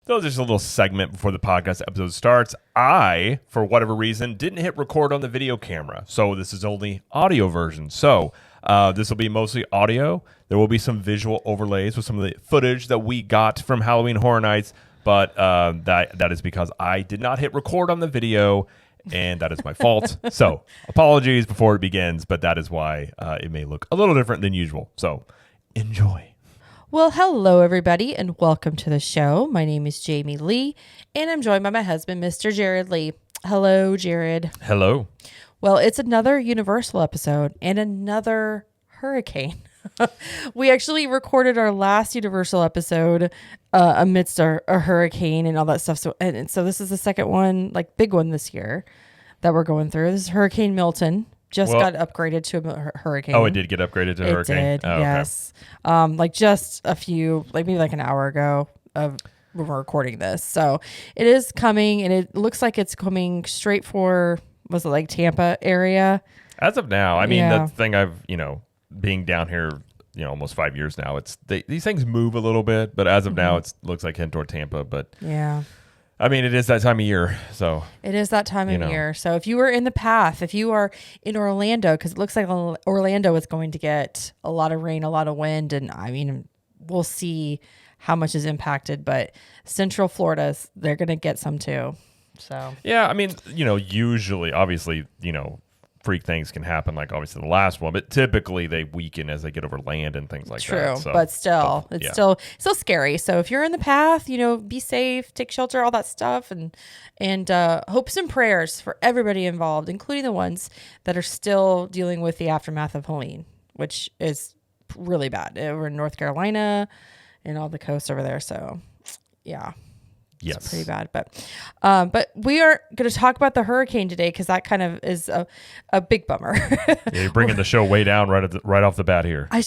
So just a little segment before the podcast episode starts. I, for whatever reason, didn't hit record on the video camera. So this is only audio version. So this will be mostly audio. There will be some visual overlays with some of the footage that we got from Halloween Horror Nights. But that is because I did not hit record on the video, and that is my fault. So apologies before it begins, but that is why it may look a little different than usual. So enjoy. Well, hello, everybody, and welcome to the show. My name is Jamie Lee, and I'm joined by my husband, Mr. Jared Lee. Hello, Jared. Hello. Well, it's another Universal episode and another hurricane. We actually recorded our last Universal episode amidst a hurricane and all that stuff. So this is the second one, like big one this year that we're going through. This is Hurricane Milton. Got upgraded to a hurricane. Oh, it did get upgraded to a hurricane? It did, oh, yes. Okay. Like just a few, like maybe like an hour ago of when we're recording this. So it is coming, and it looks like it's coming straight for, was it like Tampa area? As of now, I mean, that's the thing being down here, almost 5 years now, these things move a little bit, but as of now, it looks like heading toward Tampa. But yeah. I mean, it is that time of year, so. It is that time of year. So if you were in the path, if you are in Orlando, because it looks like Orlando is going to get a lot of rain, a lot of wind, and I mean, we'll see how much is impacted, but Central Florida, they're going to get some too. So. Yeah, I mean, usually, obviously, freak things can happen, like obviously the last one, but typically they weaken as they get over land and things like that. True, so, but still, it's still scary. So if you're in the path, be safe, take shelter, all that stuff, and hopes and prayers for everybody involved, including the ones that are still dealing with the aftermath of Helene, which is really bad over in North Carolina and all the coast over there. So, yeah. Yes. It's pretty bad, but we are going to talk about the hurricane today because that kind of is a big bummer. You're bringing the show way down right off the bat here. I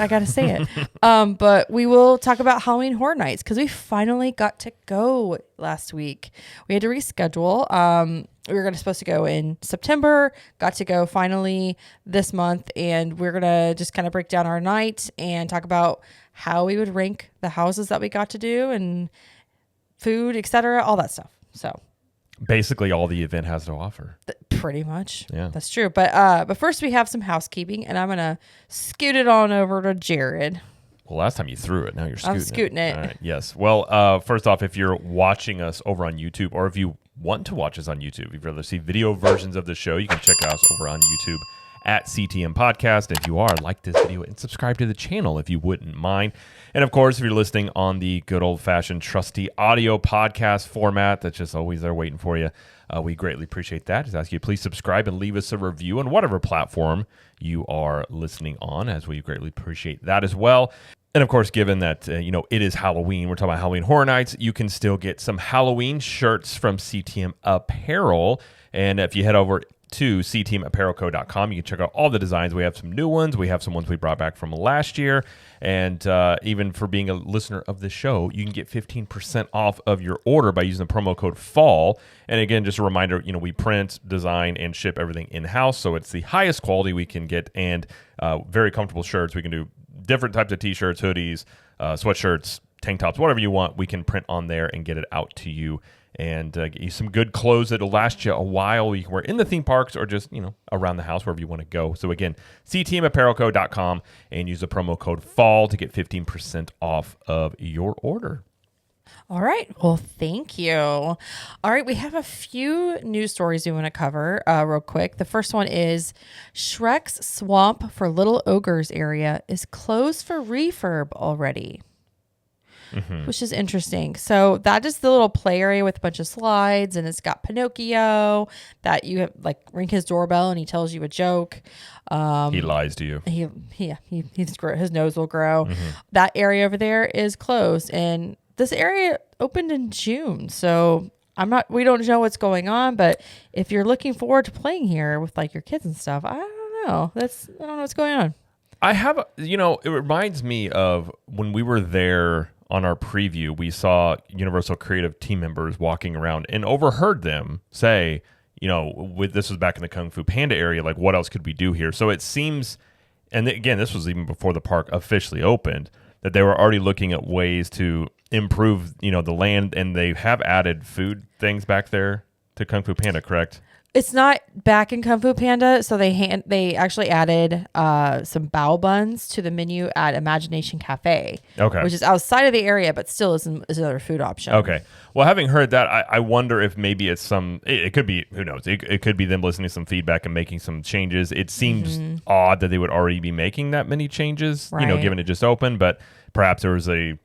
gotta say it. But we will talk about Halloween Horror Nights because we finally got to go last week. We had to reschedule. We were supposed to go in September, got to go finally this month, and we're gonna just kind of break down our night and talk about how we would rank the houses that we got to do and food, etc., all that stuff. So basically all the event has to offer. Pretty much. Yeah. That's true. But first we have some housekeeping, and I'm going to scoot it on over to Jared. Well, last time you threw it. Now you're scooting it. I'm scooting it. All right. Yes. Well, first off, if you're watching us over on YouTube, or if you want to watch us on YouTube, if you'd rather see video versions of the show, you can check us over on YouTube at CTM Podcast. If you are, like this video and subscribe to the channel if you wouldn't mind. And of course, if you're listening on the good old-fashioned trusty audio podcast format that's just always there waiting for you, we greatly appreciate that. Just ask you please subscribe and leave us a review on whatever platform you are listening on, as we greatly appreciate that as well. And of course, given that it is Halloween, we're talking about Halloween Horror Nights, you can still get some Halloween shirts from CTM Apparel. And if you head over to ctmapparelco.com, you can check out all the designs. We have some new ones. We have some ones we brought back from last year. And even for being a listener of the show, you can get 15% off of your order by using the promo code FALL. And again, just a reminder, we print, design, and ship everything in-house. So it's the highest quality we can get, and very comfortable shirts. We can do different types of t-shirts, hoodies, sweatshirts, tank tops, whatever you want. We can print on there and get it out to you, and get you some good clothes that'll last you a while. You can wear in the theme parks or just, around the house, wherever you want to go. So again, ctmapparelco.com, and use the promo code FALL to get 15% off of your order. All right. Well, thank you. All right. We have a few news stories we want to cover real quick. The first one is Shrek's Swamp for Little Ogres area is closed for refurb already. Mm-hmm. Which is interesting. So that is the little play area with a bunch of slides, and it's got Pinocchio that you have, like, ring his doorbell and he tells you a joke. He lies to you. His nose will grow. Mm-hmm. That area over there is closed, and this area opened in June. So we don't know what's going on, but if you're looking forward to playing here with like your kids and stuff, I don't know. I don't know what's going on. I have, it reminds me of when we were there on our preview, we saw Universal Creative team members walking around and overheard them say, this was back in the Kung Fu Panda area, like, what else could we do here? So it seems, and again, this was even before the park officially opened, that they were already looking at ways to improve, the land, and they have added food things back there to Kung Fu Panda, correct? It's not back in Kung Fu Panda, so they actually added some bao buns to the menu at Imagination Cafe, Okay. which is outside of the area, but still is another food option. Okay. Well, having heard that, I wonder if maybe it's it could be, who knows? It could be them listening to some feedback and making some changes. It seems odd that they would already be making that many changes, Right. given it just opened, but perhaps there was a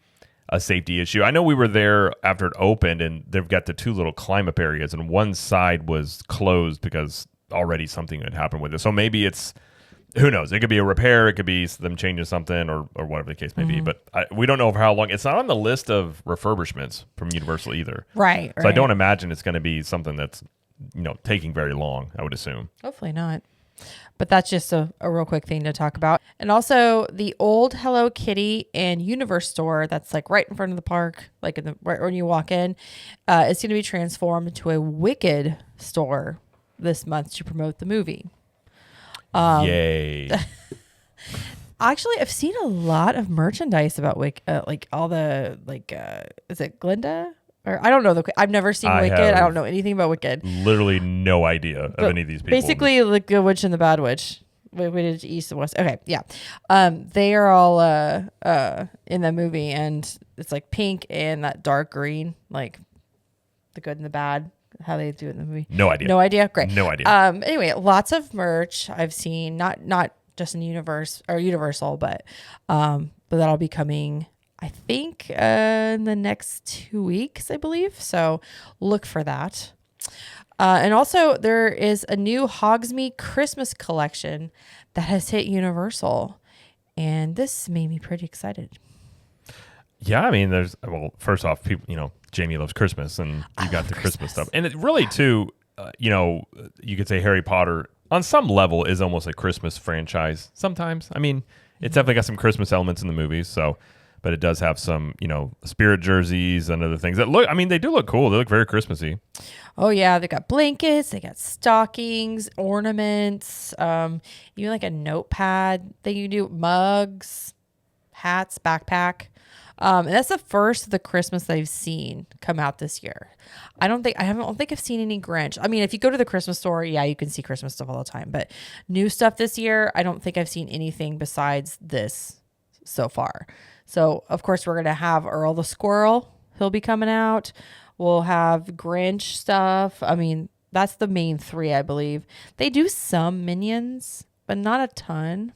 safety issue. I know we were there after it opened, and they've got the two little climb up areas, and one side was closed because already something had happened with it. So maybe it's, who knows? It could be a repair, it could be them changing something, or whatever the case may be. But we don't know for how long. It's not on the list of refurbishments from Universal either. Right. So I don't imagine it's going to be something that's taking very long, I would assume. Hopefully not. But that's just a real quick thing to talk about. And also the old Hello Kitty and Universe store that's like right in front of the park, like right when you walk in, it's going to be transformed into a Wicked store this month to promote the movie. Yay. Actually, I've seen a lot of merchandise about Wicked, like all the, is it Glinda? Or I don't know. I've never seen Wicked. I don't know anything about Wicked. Literally no idea of any of these people. Basically, the Good Witch and the Bad Witch. We did East and West. Okay, yeah. They are all in the movie, and it's like pink and that dark green, like the good and the bad. How they do it in the movie. No idea. No idea. Great. No idea. Anyway, lots of merch I've seen. Not just in Universal, but that'll be coming, I think, in the next 2 weeks, I believe. So look for that. And also there is a new Hogsmeade Christmas collection that has hit Universal. And this made me pretty excited. Yeah, I mean, first off, people, Jamie loves Christmas, and you got the Christmas stuff. And it really, too, you could say Harry Potter, on some level, is almost a Christmas franchise sometimes. I mean, it's definitely got some Christmas elements in the movies, but it does have some, spirit jerseys and other things that they do look cool. They look very Christmassy. Oh yeah, they got blankets, they got stockings, ornaments, even like a notepad that you do, mugs, hats, backpack. And that's the first of the Christmas that I've seen come out this year. I don't think I've seen any Grinch. I mean, if you go to the Christmas store, yeah, you can see Christmas stuff all the time, but new stuff this year, I don't think I've seen anything besides this so far. So, of course, we're going to have Earl the Squirrel. He'll be coming out. We'll have Grinch stuff. I mean, that's the main three, I believe. They do some Minions, but not a ton.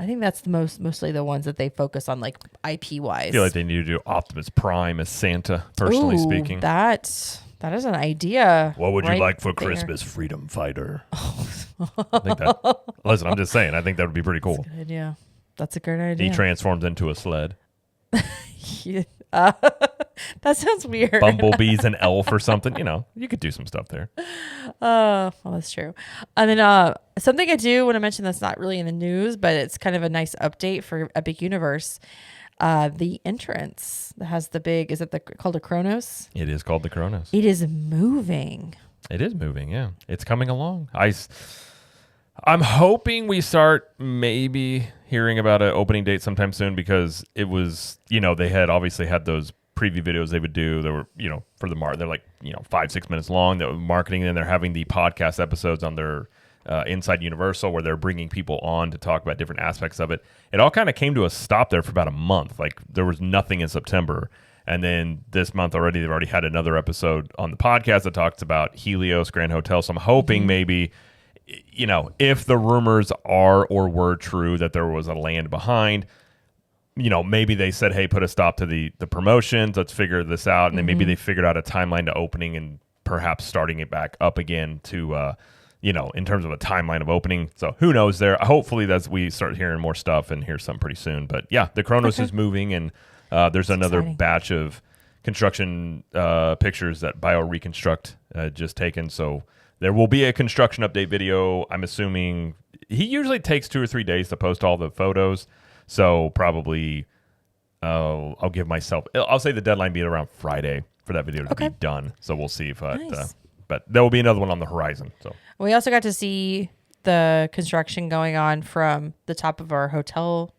I think that's mostly the ones that they focus on, like, IP-wise. I feel like they need to do Optimus Prime as Santa, personally speaking. That is an idea. What would you like for Christmas, Freedom Fighter? I think listen, I'm just saying, I think that would be pretty cool. That's a good idea. That's a great idea. He transforms into a sled. That sounds weird. Bumblebee's an elf or something. You could do some stuff there. Well, that's true. And then something I do want to mention that's not really in the news, but it's kind of a nice update for Epic Universe. The entrance that has the big, is it called a Kronos? It is called the Kronos. It is moving. It is moving, yeah. It's coming along. I'm hoping we start maybe hearing about an opening date sometime soon, because it was, they had obviously had those preview videos they would do. They were, for the they're like, 5-6 minutes long. They were marketing, and they're having the podcast episodes on their Inside Universal, where they're bringing people on to talk about different aspects of it. It all kind of came to a stop there for about a month. Like, there was nothing in September. And then this month already, they've already had another episode on the podcast that talks about Helios Grand Hotel. So I'm hoping maybe, if the rumors are or were true that there was a land behind, maybe they said, hey, put a stop to the promotions. Let's figure this out. And then maybe they figured out a timeline to opening and perhaps starting it back up again to, in terms of a timeline of opening. So who knows there? Hopefully we start hearing more stuff and hear something pretty soon. But yeah, the Kronos is moving, and there's another batch of construction pictures that BioReconstruct just taken. So there will be a construction update video. I'm assuming he usually takes 2 or 3 days to post all the photos. So probably I'll give myself, I'll say the deadline be around Friday for that video to be done. So we'll see if, Nice. But there will be another one on the horizon. So We also got to see the construction going on from the top of our hotel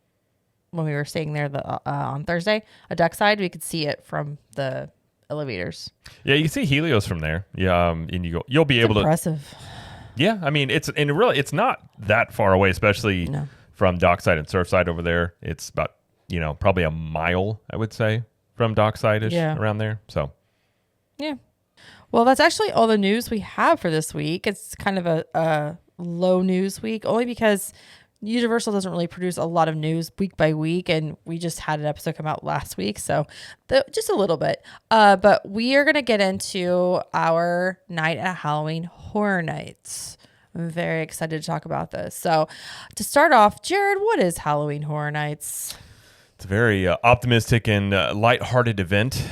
when we were staying there on Thursday, a Dockside. We could see it from the elevators. Yeah, you can see Helios from there. Yeah, and you'll be able Impressive. Yeah, I mean it's not that far away, especially from Dockside and Surfside over there. It's about probably a mile, I would say, from Dockside-ish around there. So yeah. Well, that's actually all the news we have for this week. It's kind of a low news week, only because Universal doesn't really produce a lot of news week by week, and we just had an episode come out last week, so just a little bit. But we are going to get into our Night at Halloween Horror Nights. I'm very excited to talk about this. So to start off, Jared, what is Halloween Horror Nights? it's a very optimistic and lighthearted event.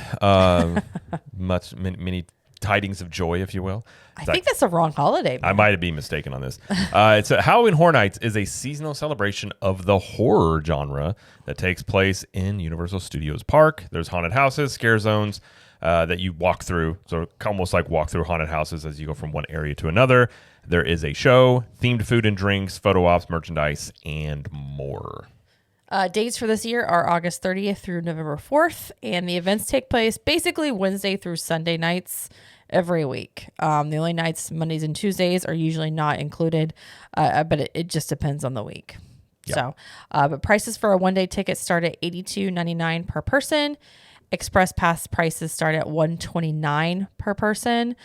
Many tidings of joy, if you will. I think that's the wrong holiday. Man. I might be mistaken on this. It's Halloween Horror Nights is a seasonal celebration of the horror genre that takes place in Universal Studios Park. There's haunted houses, scare zones that you walk through. So almost like walk through haunted houses as you go from one area to another. There is a show, themed food and drinks, photo ops, merchandise, and more. Dates for this year are August 30th through November 4th, and the events take place basically Wednesday through Sunday nights every week. The only nights, Mondays and Tuesdays, are usually not included, but it just depends on the week. Yep. So, but prices for a one-day ticket start at $82.99 per person. Express Pass prices start at $129 per person.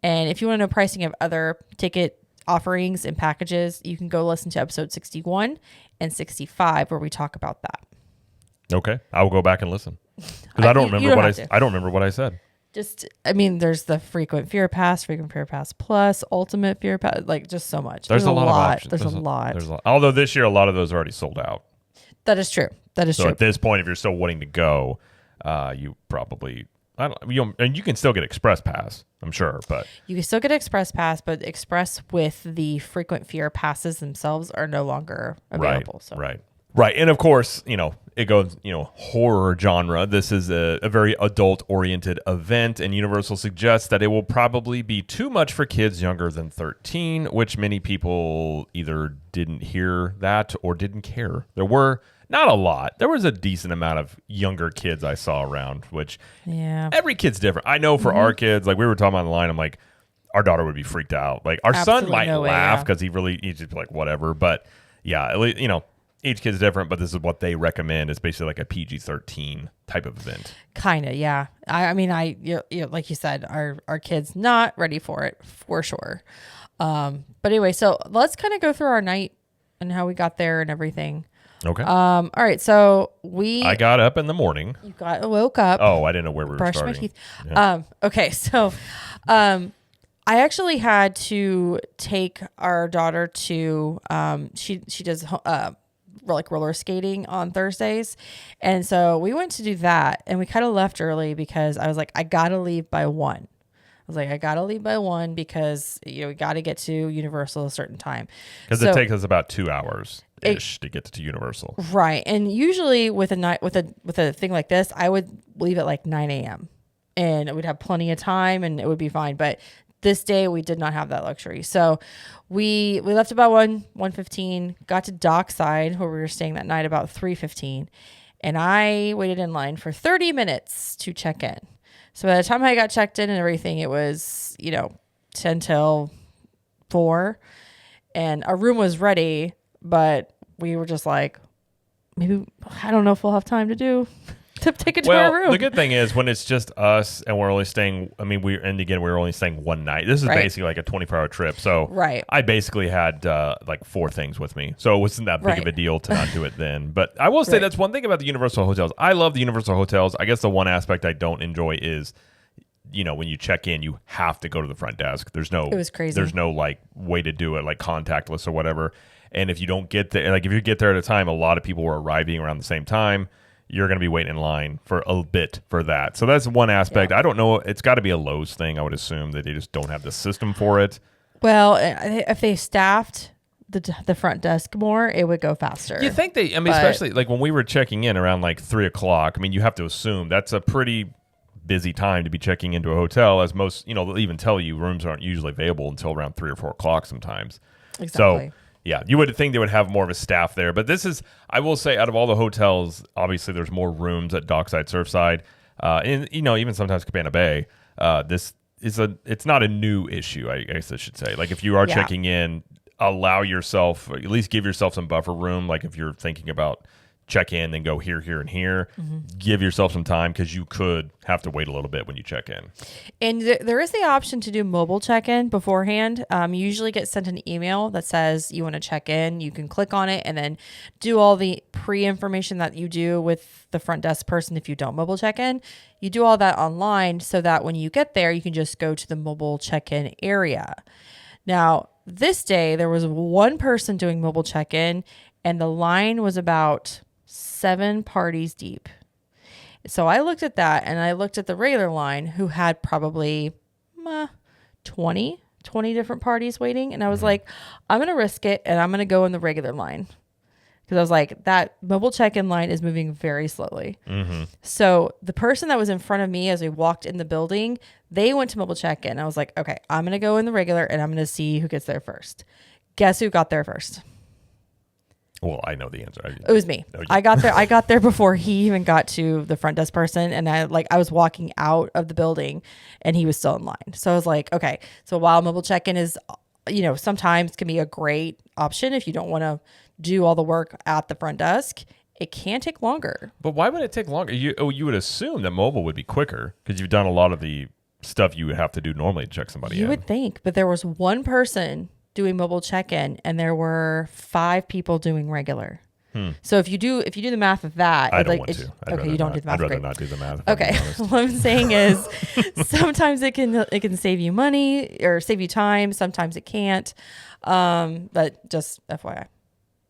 And if you want to know pricing of other ticket offerings and packages, you can go listen to episode 61 and 65 where we talk about that. Okay, I will go back and listen because I don't remember I don't remember what I said. There's the Frequent Fear Pass Plus, Ultimate Fear Pass, like just so much. There's a lot of options. There's a lot. Although this year a lot of those are already sold out. That is true. So at this point, if you're still wanting to go, you probably and you can still get Express Pass, I'm sure, but you can still get Express Pass, but Express with the Frequent Fear Passes themselves are no longer available. Right. And of course, it goes, horror genre. This is a very adult-oriented event, and Universal suggests that it will probably be too much for kids younger than 13, which many people either didn't hear that or didn't care. There were not a lot. There was a decent amount of younger kids I saw around, which every kid's different. I know for our kids, like we were talking about online, I'm like, our daughter would be freaked out. Like our son might laugh because he's just like, whatever. But yeah, at least, each kid's different, but this is what they recommend. It's basically like a PG-13 type of event. Kind of, yeah. I mean, like you said, our kids not ready for it for sure. But anyway, so let's kind of go through our night and how we got there and everything. Okay. All right. So I got up in the morning. Woke up. Oh, I didn't know where we were starting. Brushed my teeth. Yeah. Okay. So, I actually had to take our daughter to, she does, like roller skating on Thursdays. And so we went to do that, and we kind of left early because I was like, I got to leave by 1. I got to leave by 1 because, we got to get to Universal a certain time. Because it takes us about 2 hours ish to get to Universal. Right. And usually with a thing like this, I would leave at like 9 a.m. and we'd have plenty of time and it would be fine. But this day we did not have that luxury. So we left about 1:15, got to Dockside where we were staying that night about 3:15. And I waited in line for 30 minutes to check in. So by the time I got checked in and everything, it was, 10 till 4 and our room was ready, but we were just like, maybe, I don't know if we'll have time to take it to our room. The good thing is when it's just us and we're only staying, we're only staying one night. This is basically like a 24-hour trip. So I basically had like 4 things with me. So it wasn't that big of a deal to not do it then. But I will say that's one thing about the Universal hotels. I love the Universal hotels. I guess the one aspect I don't enjoy is, when you check in, you have to go to the front desk. It was crazy. There's no like way to do it, like contactless or whatever. And if you don't get there, like if you get there at a time, a lot of people were arriving around the same time. You're going to be waiting in line for a bit for that. So that's one aspect. I don't know. It's got to be a Lowe's thing. I would assume that they just don't have the system for it. Well, if they staffed the front desk more, it would go faster. You think they, especially like when we were checking in around like 3:00, you have to assume that's a pretty busy time to be checking into a hotel, as most, they'll even tell you rooms aren't usually available until around 3 or 4 o'clock sometimes. Exactly. So Yeah, you would think they would have more of a staff there, but this is, I will say, out of all the hotels, obviously there's more rooms at Dockside, Surfside, and even sometimes Cabana Bay. This is it's not a new issue, I guess I should say. Like if you are checking in, allow yourself, at least give yourself some buffer room. Like if you're thinking about check in, then go here, here, and here. Give yourself some time because you could have to wait a little bit when you check in. And there is the option to do mobile check-in beforehand. You usually get sent an email that says you want to check in. You can click on it and then do all the pre-information that you do with the front desk person if you don't mobile check-in. You do all that online so that when you get there, you can just go to the mobile check-in area. Now, this day, there was one person doing mobile check-in, and the line was about 7 parties deep. So I looked at that, and I looked at the regular line who had probably 20 different parties waiting. And I was like, I'm going to risk it, and I'm going to go in the regular line. Because I was like, that mobile check-in line is moving very slowly. So the person that was in front of me as we walked in the building, they went to mobile check-in. I was like, okay, I'm going to go in the regular, and I'm going to see who gets there first. Guess who got there first? Well, I know the answer. It was me. I got there before he even got to the front desk person, and I was walking out of the building, and he was still in line. So I was like, okay. So while mobile check-in is, sometimes can be a great option if you don't want to do all the work at the front desk, it can take longer. But why would it take longer? You would assume that mobile would be quicker because you've done a lot of the stuff you would have to do normally to check somebody in. You would think, but there was one person doing mobile check-in, and there were 5 people doing regular. So if you do the math of that, I don't want to. Okay, you don't do the math. I'd rather not do the math. Okay, what I'm saying is, sometimes it can save you money or save you time. Sometimes it can't. But just FYI.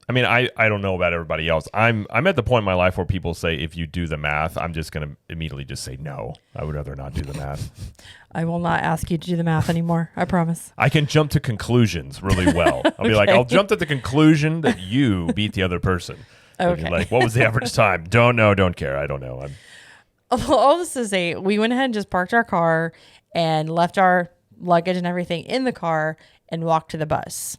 I mean, I don't know about everybody else. I'm at the point in my life where people say if you do the math, I'm just going to immediately just say no. I would rather not do the math. I will not ask you to do the math anymore. I promise. I can jump to conclusions really well. I'll be like, I'll jump to the conclusion that you beat the other person. Okay. Like, what was the average time? Don't know. Don't care. I don't know. All this to say, we went ahead and just parked our car and left our luggage and everything in the car and walked to the bus.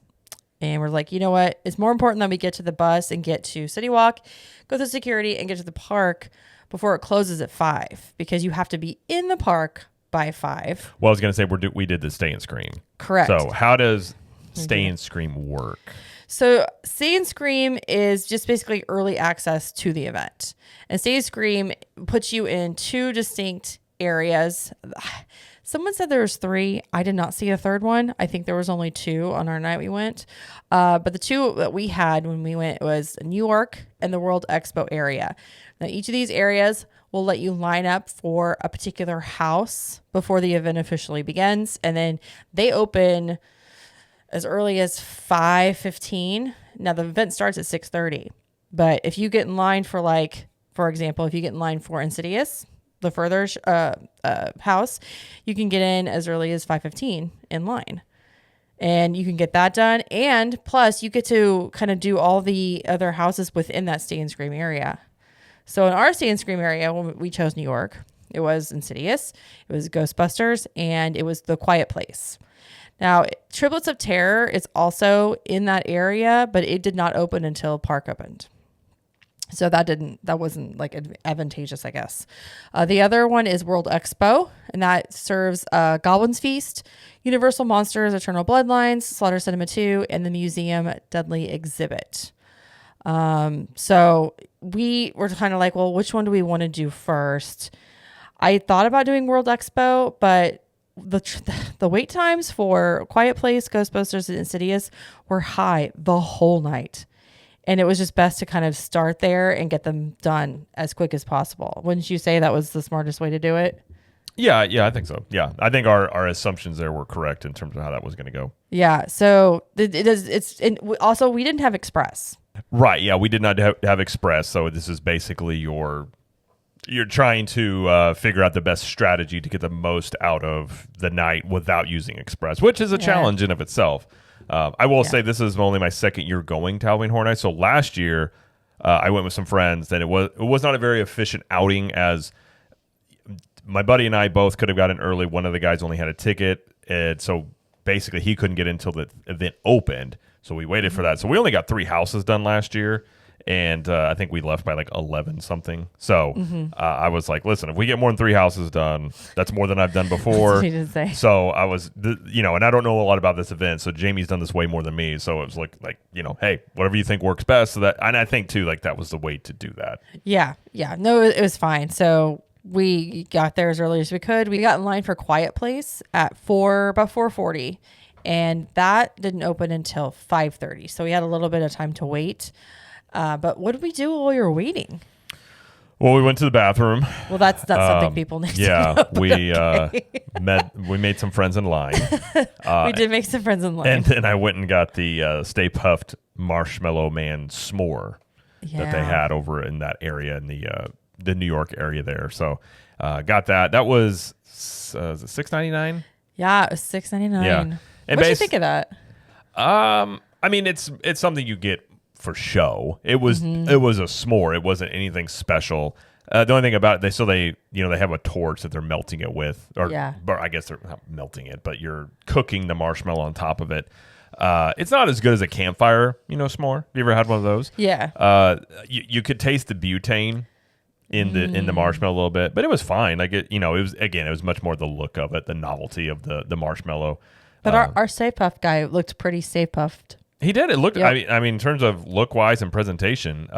And we're like, you know what? It's more important that we get to the bus and get to City Walk, go through security, and get to the park before it closes at 5, because you have to be in the park by 5. Well, I was going to say we did the Stay and Scream. Correct. So how does Stay and Scream work? So Stay and Scream is just basically early access to the event. And Stay and Scream puts you in 2 distinct areas. Someone said there was 3. I did not see a third one. I think there was only 2 on our night we went. But the 2 that we had when we went was New York and the World Expo area. Now, each of these areas will let you line up for a particular house before the event officially begins. And then they open as early as 5:15. Now, the event starts at 6:30. But if you get in line for, for example, if you get in line for Insidious, the further house, you can get in as early as 5:15 in line, and you can get that done. And plus, you get to kind of do all the other houses within that Stay and Scream area. So in our Stay and Scream area, when we chose New York, it was Insidious, it was Ghostbusters, and it was The Quiet Place. Now, Triplets of Terror is also in that area, but it did not open until park opened. So that wasn't advantageous, I guess. The other one is World Expo, and that serves Goblin's Feast, Universal Monsters, Eternal Bloodlines, Slaughter Cinema 2, and the Museum Deadly Exhibit. So we were kind of like, well, which one do we want to do first? I thought about doing World Expo, but the wait times for Quiet Place, Ghostbusters, and Insidious were high the whole night. And it was just best to kind of start there and get them done as quick as possible. Wouldn't you say that was the smartest way to do it? Yeah, I think so. Yeah, I think our assumptions there were correct in terms of how that was going to go. Yeah, so also we didn't have Express. Right, yeah, we did not have Express, so this is basically you're trying to figure out the best strategy to get the most out of the night without using Express, which is a challenge in of itself. I will say this is only my second year going to Halloween Horror Nights. So last year, I went with some friends, and it was not a very efficient outing, as my buddy and I both could have gotten early. One of the guys only had a ticket, and so basically he couldn't get in until the event opened. So we waited for that. So we only got 3 houses done last year. And I think we left by like 11 something. So I was like, listen, if we get more than 3 houses done, that's more than I've done before. That's what you did say. So I was, and I don't know a lot about this event. So Jamie's done this way more than me. So it was like, hey, whatever you think works best. So that, and I think too, like that was the way to do that. Yeah. No, it was fine. So we got there as early as we could. We got in line for Quiet Place at about 4:40, and that didn't open until 5:30. So we had a little bit of time to wait. But what did we do while we were waiting? Well, we went to the bathroom. Well, that's not something people need to know. We made some friends in line. We did make some friends in line. And then I went and got the Stay Puffed Marshmallow Man s'more that they had over in that area in the New York area there. So got that. That was $6.99? Yeah, it was $6.99. Yeah. What did you think of that? I mean, it's something you get for show. It was a s'more. It wasn't anything special. The only thing about it, they have a torch that they're melting it with, or I guess they're not melting it, but you're cooking the marshmallow on top of it. It's not as good as a campfire, s'more. Have you ever had one of those? Yeah. You could taste the butane in the marshmallow a little bit, but it was fine. Like it was much more the look of it, the novelty of the marshmallow. But our Stay Puft guy looked pretty Stay Puffed. He did. It looked. Yep. I mean, in terms of look wise and presentation,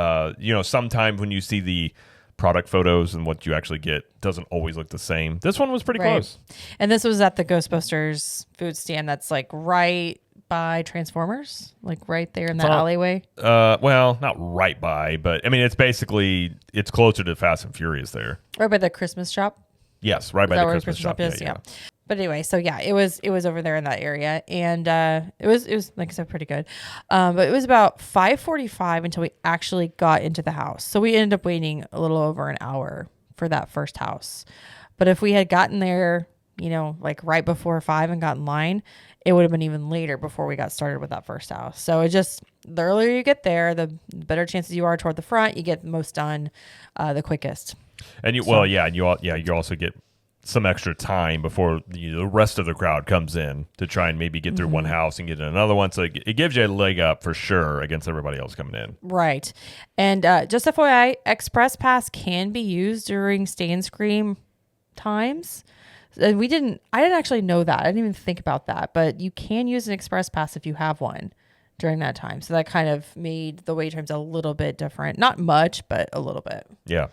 sometimes when you see the product photos and what you actually get doesn't always look the same. This one was pretty close. And this was at the Ghostbusters food stand. That's like right by Transformers, like right there in that alleyway. Well, not right by, but I mean, it's closer to Fast and Furious there. Right by the Christmas shop. Yes, right by the Christmas shop. Yeah. But anyway, so yeah, it was over there in that area, and it was like I said, pretty good. But it was about 5:45 until we actually got into the house. So we ended up waiting a little over an hour for that first house. But if we had gotten there, like right before 5 and got in line, it would have been even later before we got started with that first house. So the earlier you get there, the better chances you are toward the front. You get the most done, the quickest. And you also get some extra time before the rest of the crowd comes in to try and maybe get through one house and get in another one. So it gives you a leg up for sure against everybody else coming in. Right. And just FYI, Express Pass can be used during Stay and Scream times. And I didn't actually know that. I didn't even think about that. But you can use an Express Pass if you have one during that time. So that kind of made the wait times a little bit different. Not much, but a little bit. Yeah.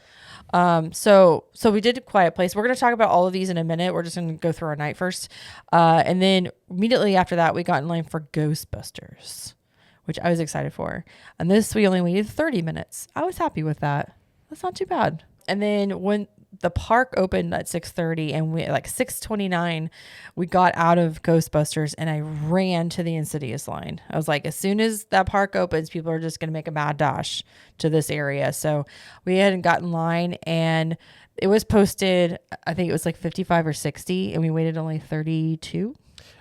So we did a Quiet Place. We're going to talk about all of these in a minute. We're just going to go through our night first. And then immediately after that, we got in line for Ghostbusters, which I was excited for. And we only waited 30 minutes. I was happy with that. That's not too bad. And then when the park opened at 6:30 and we 6:29, we got out of Ghostbusters and I ran to the Insidious line. I was like, as soon as that park opens, people are just going to make a mad dash to this area. So we hadn't gotten in line, and it was posted, I think it was like 55 or 60, and we waited only 32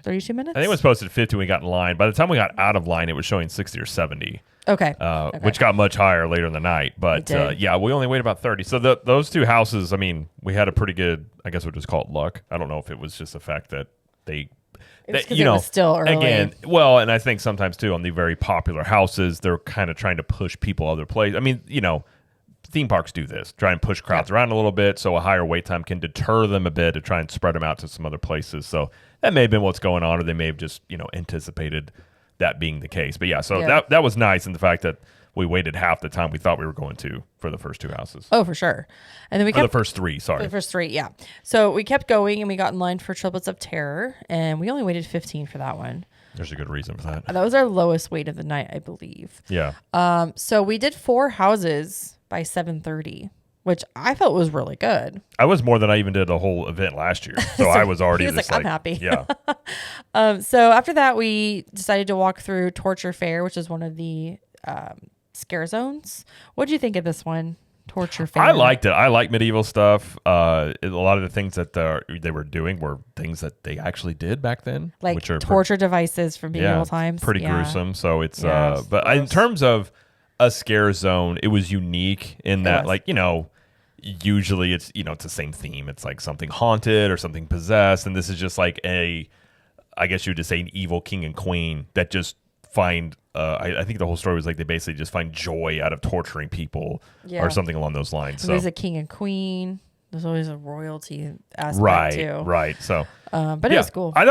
minutes. I think it was posted 50 when we got in line. By the time we got out of line, it was showing 60 or 70. Okay. Which got much higher later in the night. But we only waited about 30. So those 2 houses, I mean, we had a pretty good, I guess we'll just call it luck. I don't know if it was just the fact that it was still early. Again, well, and I think sometimes too on the very popular houses, they're kind of trying to push people other places. I mean, theme parks do this, try and push crowds around a little bit, so a higher wait time can deter them a bit to try and spread them out to some other places. So that may have been what's going on, or they may have just anticipated that being the case. But that was nice in the fact that we waited half the time we thought we were going to for the first 2 houses. Oh, for sure. And then the first 3, sorry. The first 3, yeah. So we kept going and we got in line for Triplets of Terror, and we only waited 15 for that one. There's a good reason for that. That was our lowest wait of the night, I believe. Yeah. So we did 4 houses by 7:30, which I felt was really good. I was more than I even did the whole event last year. So I was already just I'm happy. Yeah. So after that, we decided to walk through Torture Fair, which is one of the scare zones. What did you think of this one? Torture Fair. I liked it. I like medieval stuff. A lot of the things that they were doing were things that they actually did back then, like which are torture devices from medieval times. Pretty gruesome. So it's but in terms of a scare zone, it was unique in that usually it's it's the same theme. It's like something haunted or something possessed, and this is just like I guess you would just say an evil king and queen that just find. I think the whole story was like they basically just find joy out of torturing people or something along those lines. So there's a king and queen. There's always a royalty aspect too. Right. So, but it was cool. I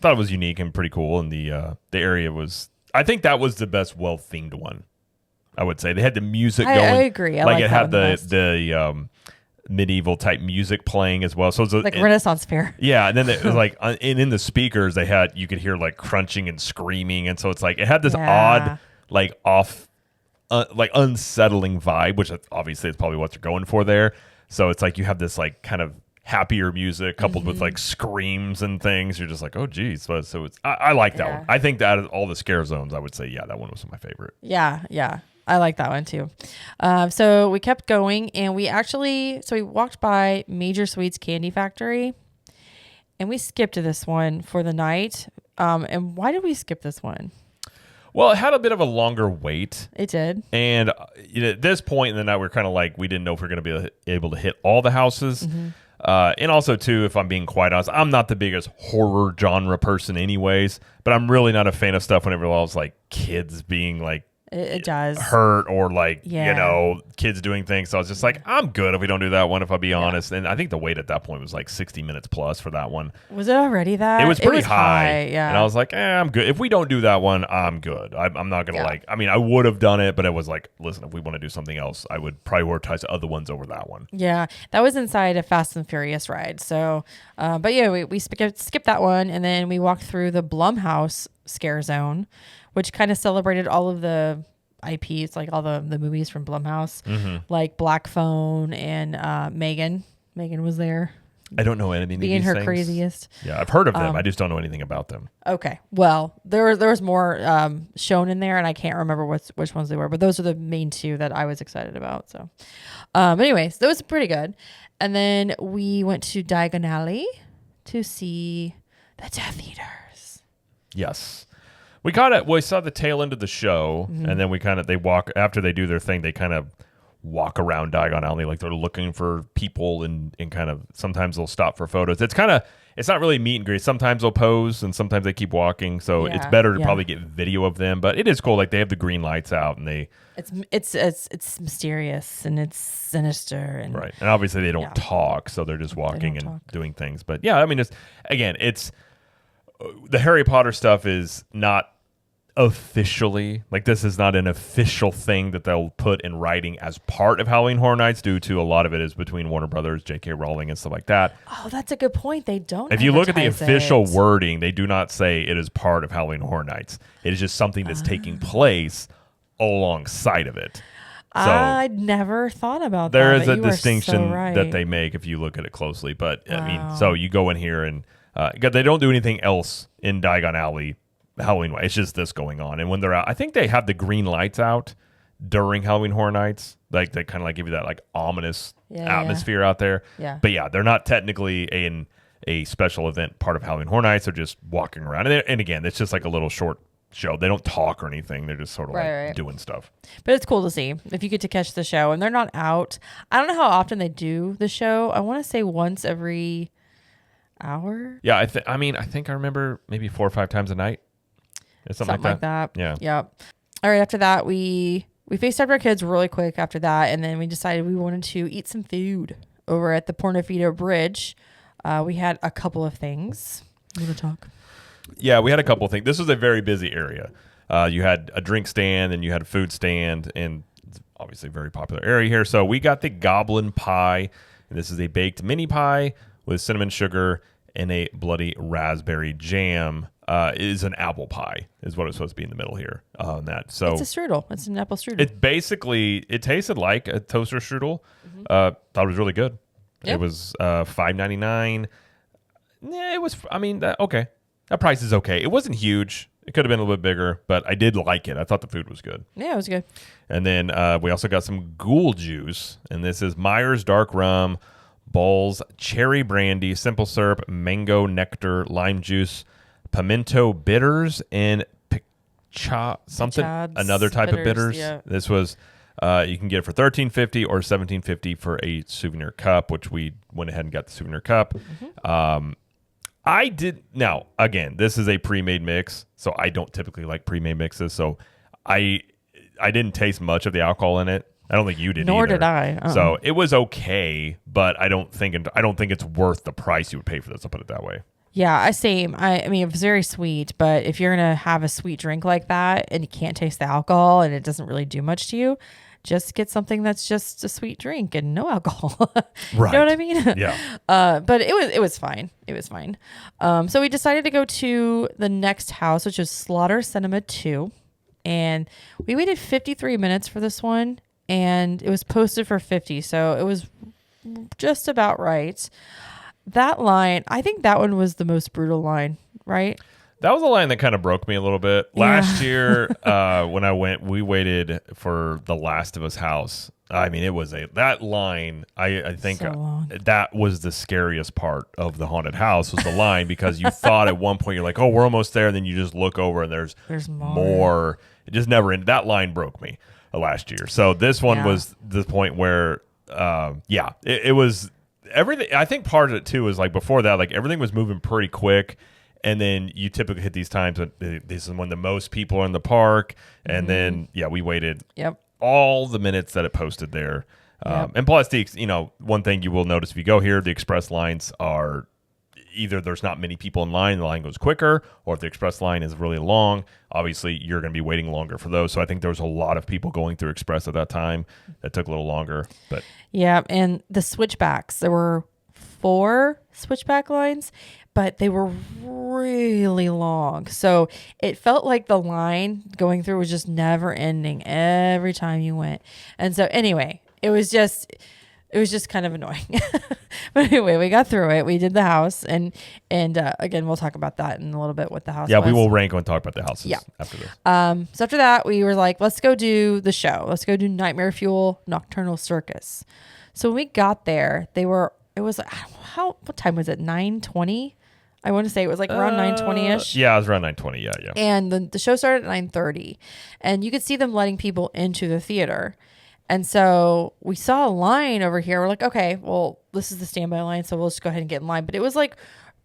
thought it was unique and pretty cool, and the area was. I think that was the best well themed one. I would say they had the music going. I agree. I like it that had one the medieval type music playing as well. So it was like Renaissance fair. Yeah, and then it was like in the speakers you could hear like crunching and screaming, and so it's like it had this odd like off like unsettling vibe, which obviously is probably what they're going for there. So it's like you have this like kind of happier music coupled with like screams and things. You're just like, oh geez. So it's I like that one. I think that of all the scare zones, I would say that one was my favorite. Yeah. I like that one too. So we kept going, and we walked by Major Sweets Candy Factory, and we skipped this one for the night. And why did we skip this one? Well, it had a bit of a longer wait. It did. And at this point in the night, we're kind of like, we didn't know if we were going to be able to hit all the houses. And also, too, if I'm being quite honest, I'm not the biggest horror genre person anyways, but I'm really not a fan of stuff whenever it involves like kids being like, it does hurt or like kids doing things. So I was just like, I'm good if we don't do that one, if I'll be honest. And I think the wait at that point was like 60 minutes plus for that one. Was it already that? It was pretty high. Yeah. And I was like, I'm good if we don't do that one. I'm good. I'm not gonna I would have done it, but it was like, listen, if we want to do something else, I would prioritize other ones over that one. Yeah, that was inside a Fast and Furious ride. So but yeah, we skipped that one, and then we walked through the Blumhouse scare zone, which kind of celebrated all of the IPs, like all the movies from Blumhouse, like Black Phone and Megan. Megan was there. I don't know anything. Being her craziest. Yeah, I've heard of them. I just don't know anything about them. Okay, well, there was more shown in there, and I can't remember which ones they were, but those are the main two that I was excited about. So, but anyways, that was pretty good. And then we went to Diagon Alley to see the Death Eaters. Yes. We saw the tail end of the show, and then they walk, after they do their thing, they kind of walk around Diagon Alley like they're looking for people, and kind of, sometimes they'll stop for photos. It's not really meet and greet. Sometimes they'll pose, and sometimes they keep walking, so it's better to probably get video of them, but it is cool. Like, they have the green lights out, and it's mysterious, and it's sinister, and right. And obviously they don't talk, so they're just walking and doing things. But yeah, I mean, it's the Harry Potter stuff is not officially, like, this is not an official thing that they'll put in writing as part of Halloween Horror Nights, due to a lot of it is between Warner Brothers, J.K. Rowling, and stuff like that. Oh, that's a good point. They don't. If you look at the official wording, they do not say it is part of Halloween Horror Nights. It is just something that's taking place alongside of it. So I'd never thought about that. There is a distinction that they make if you look at it closely. But I mean, so you go in here and they don't do anything else in Diagon Alley Halloween. It's just this going on. And when they're out, I think they have the green lights out during Halloween Horror Nights. Like, they kind of like give you that like ominous atmosphere out there. Yeah. But yeah, they're not technically a special event part of Halloween Horror Nights. They're just walking around. And again, it's just like a little short show. They don't talk or anything. They're just sort of doing stuff. But it's cool to see if you get to catch the show. And they're not out. I don't know how often they do the show. I want to say once every hour. Yeah, I think I remember maybe 4 or 5 times a night. Something like that. Yeah. Yep. All right. After that, we FaceTimed our kids really quick after that, and then we decided we wanted to eat some food over at the Pornofino Bridge. We had a couple of things. You want to talk? Yeah, we had a couple of things. This was a very busy area. You had a drink stand, and you had a food stand, and it's obviously a very popular area here. So we got the Goblin Pie, and this is a baked mini pie with cinnamon sugar and a bloody raspberry jam. Is an apple pie, is what it's supposed to be in the middle here on that. So it's a strudel. It's an apple strudel. It tasted like a toaster strudel. Thought it was really good. Yep. It was $5.99. Yeah, it was. I mean, okay. That price is okay. It wasn't huge. It could have been a little bit bigger, but I did like it. I thought the food was good. Yeah, it was good. And then we also got some ghoul juice, and this is Myers Dark Rum, Ball's Cherry Brandy, Simple Syrup, Mango Nectar, Lime Juice, Pimento Bitters, and another type of bitters. Yeah. This was you can get it for $13.50 or $17.50 for a souvenir cup, which we went ahead and got the souvenir cup. I did. Now, again, this is a pre-made mix, so I don't typically like pre-made mixes. So I didn't taste much of the alcohol in it. I don't think you did Nor either. did I. So it was okay, but I don't think it's worth the price you would pay for this. I'll put it that way. Yeah, same. I mean, it was very sweet, but if you're gonna have a sweet drink like that and you can't taste the alcohol and it doesn't really do much to you, just get something that's just a sweet drink and no alcohol. Right. You know what I mean? Yeah. But it was fine. It was fine. So we decided to go to the next house, which was Slaughter Cinema 2, and we waited 53 minutes for this one, and it was posted for 50, so it was just about right. That line, I think that one was the most brutal line, right? That was a line that kind of broke me a little bit. Last year, when I went, we waited for The Last of Us house. I mean, it was that line. I think So that was the scariest part of the haunted house was the line because you thought at one point you're like, oh, we're almost there, and then you just look over and there's more. It just never ended. That line broke me last year. So this one was the point where, it was. Everything. I think part of it too is like before that, like everything was moving pretty quick, and then you typically hit these times when this is when the most people are in the park, and then we waited all the minutes that it posted there, and plus one thing you will notice if you go here, the express lines are either there's not many people in line, the line goes quicker, or if the express line is really long, obviously you're going to be waiting longer for those. So I think there was a lot of people going through express at that time that took a little longer. But yeah, and the switchbacks, there were 4 switchback lines, but they were really long. So it felt like the line going through was just never ending every time you went. And so anyway, it was just kind of annoying. But anyway, we got through it. We did the house, and again, we'll talk about that in a little bit, what the house was. We will rank and talk about the houses after this. So after that, we were like, let's go do the show. Let's go do Nightmare Fuel Nocturnal Circus. So when we got there, it was what time was it? 9:20? I want to say it was like around 9:20ish. Yeah, it was around 9:20. Yeah. And the show started at 9:30, and you could see them letting people into the theater. And so we saw a line over here. We're like, okay, well, this is the standby line, so we'll just go ahead and get in line. But it was like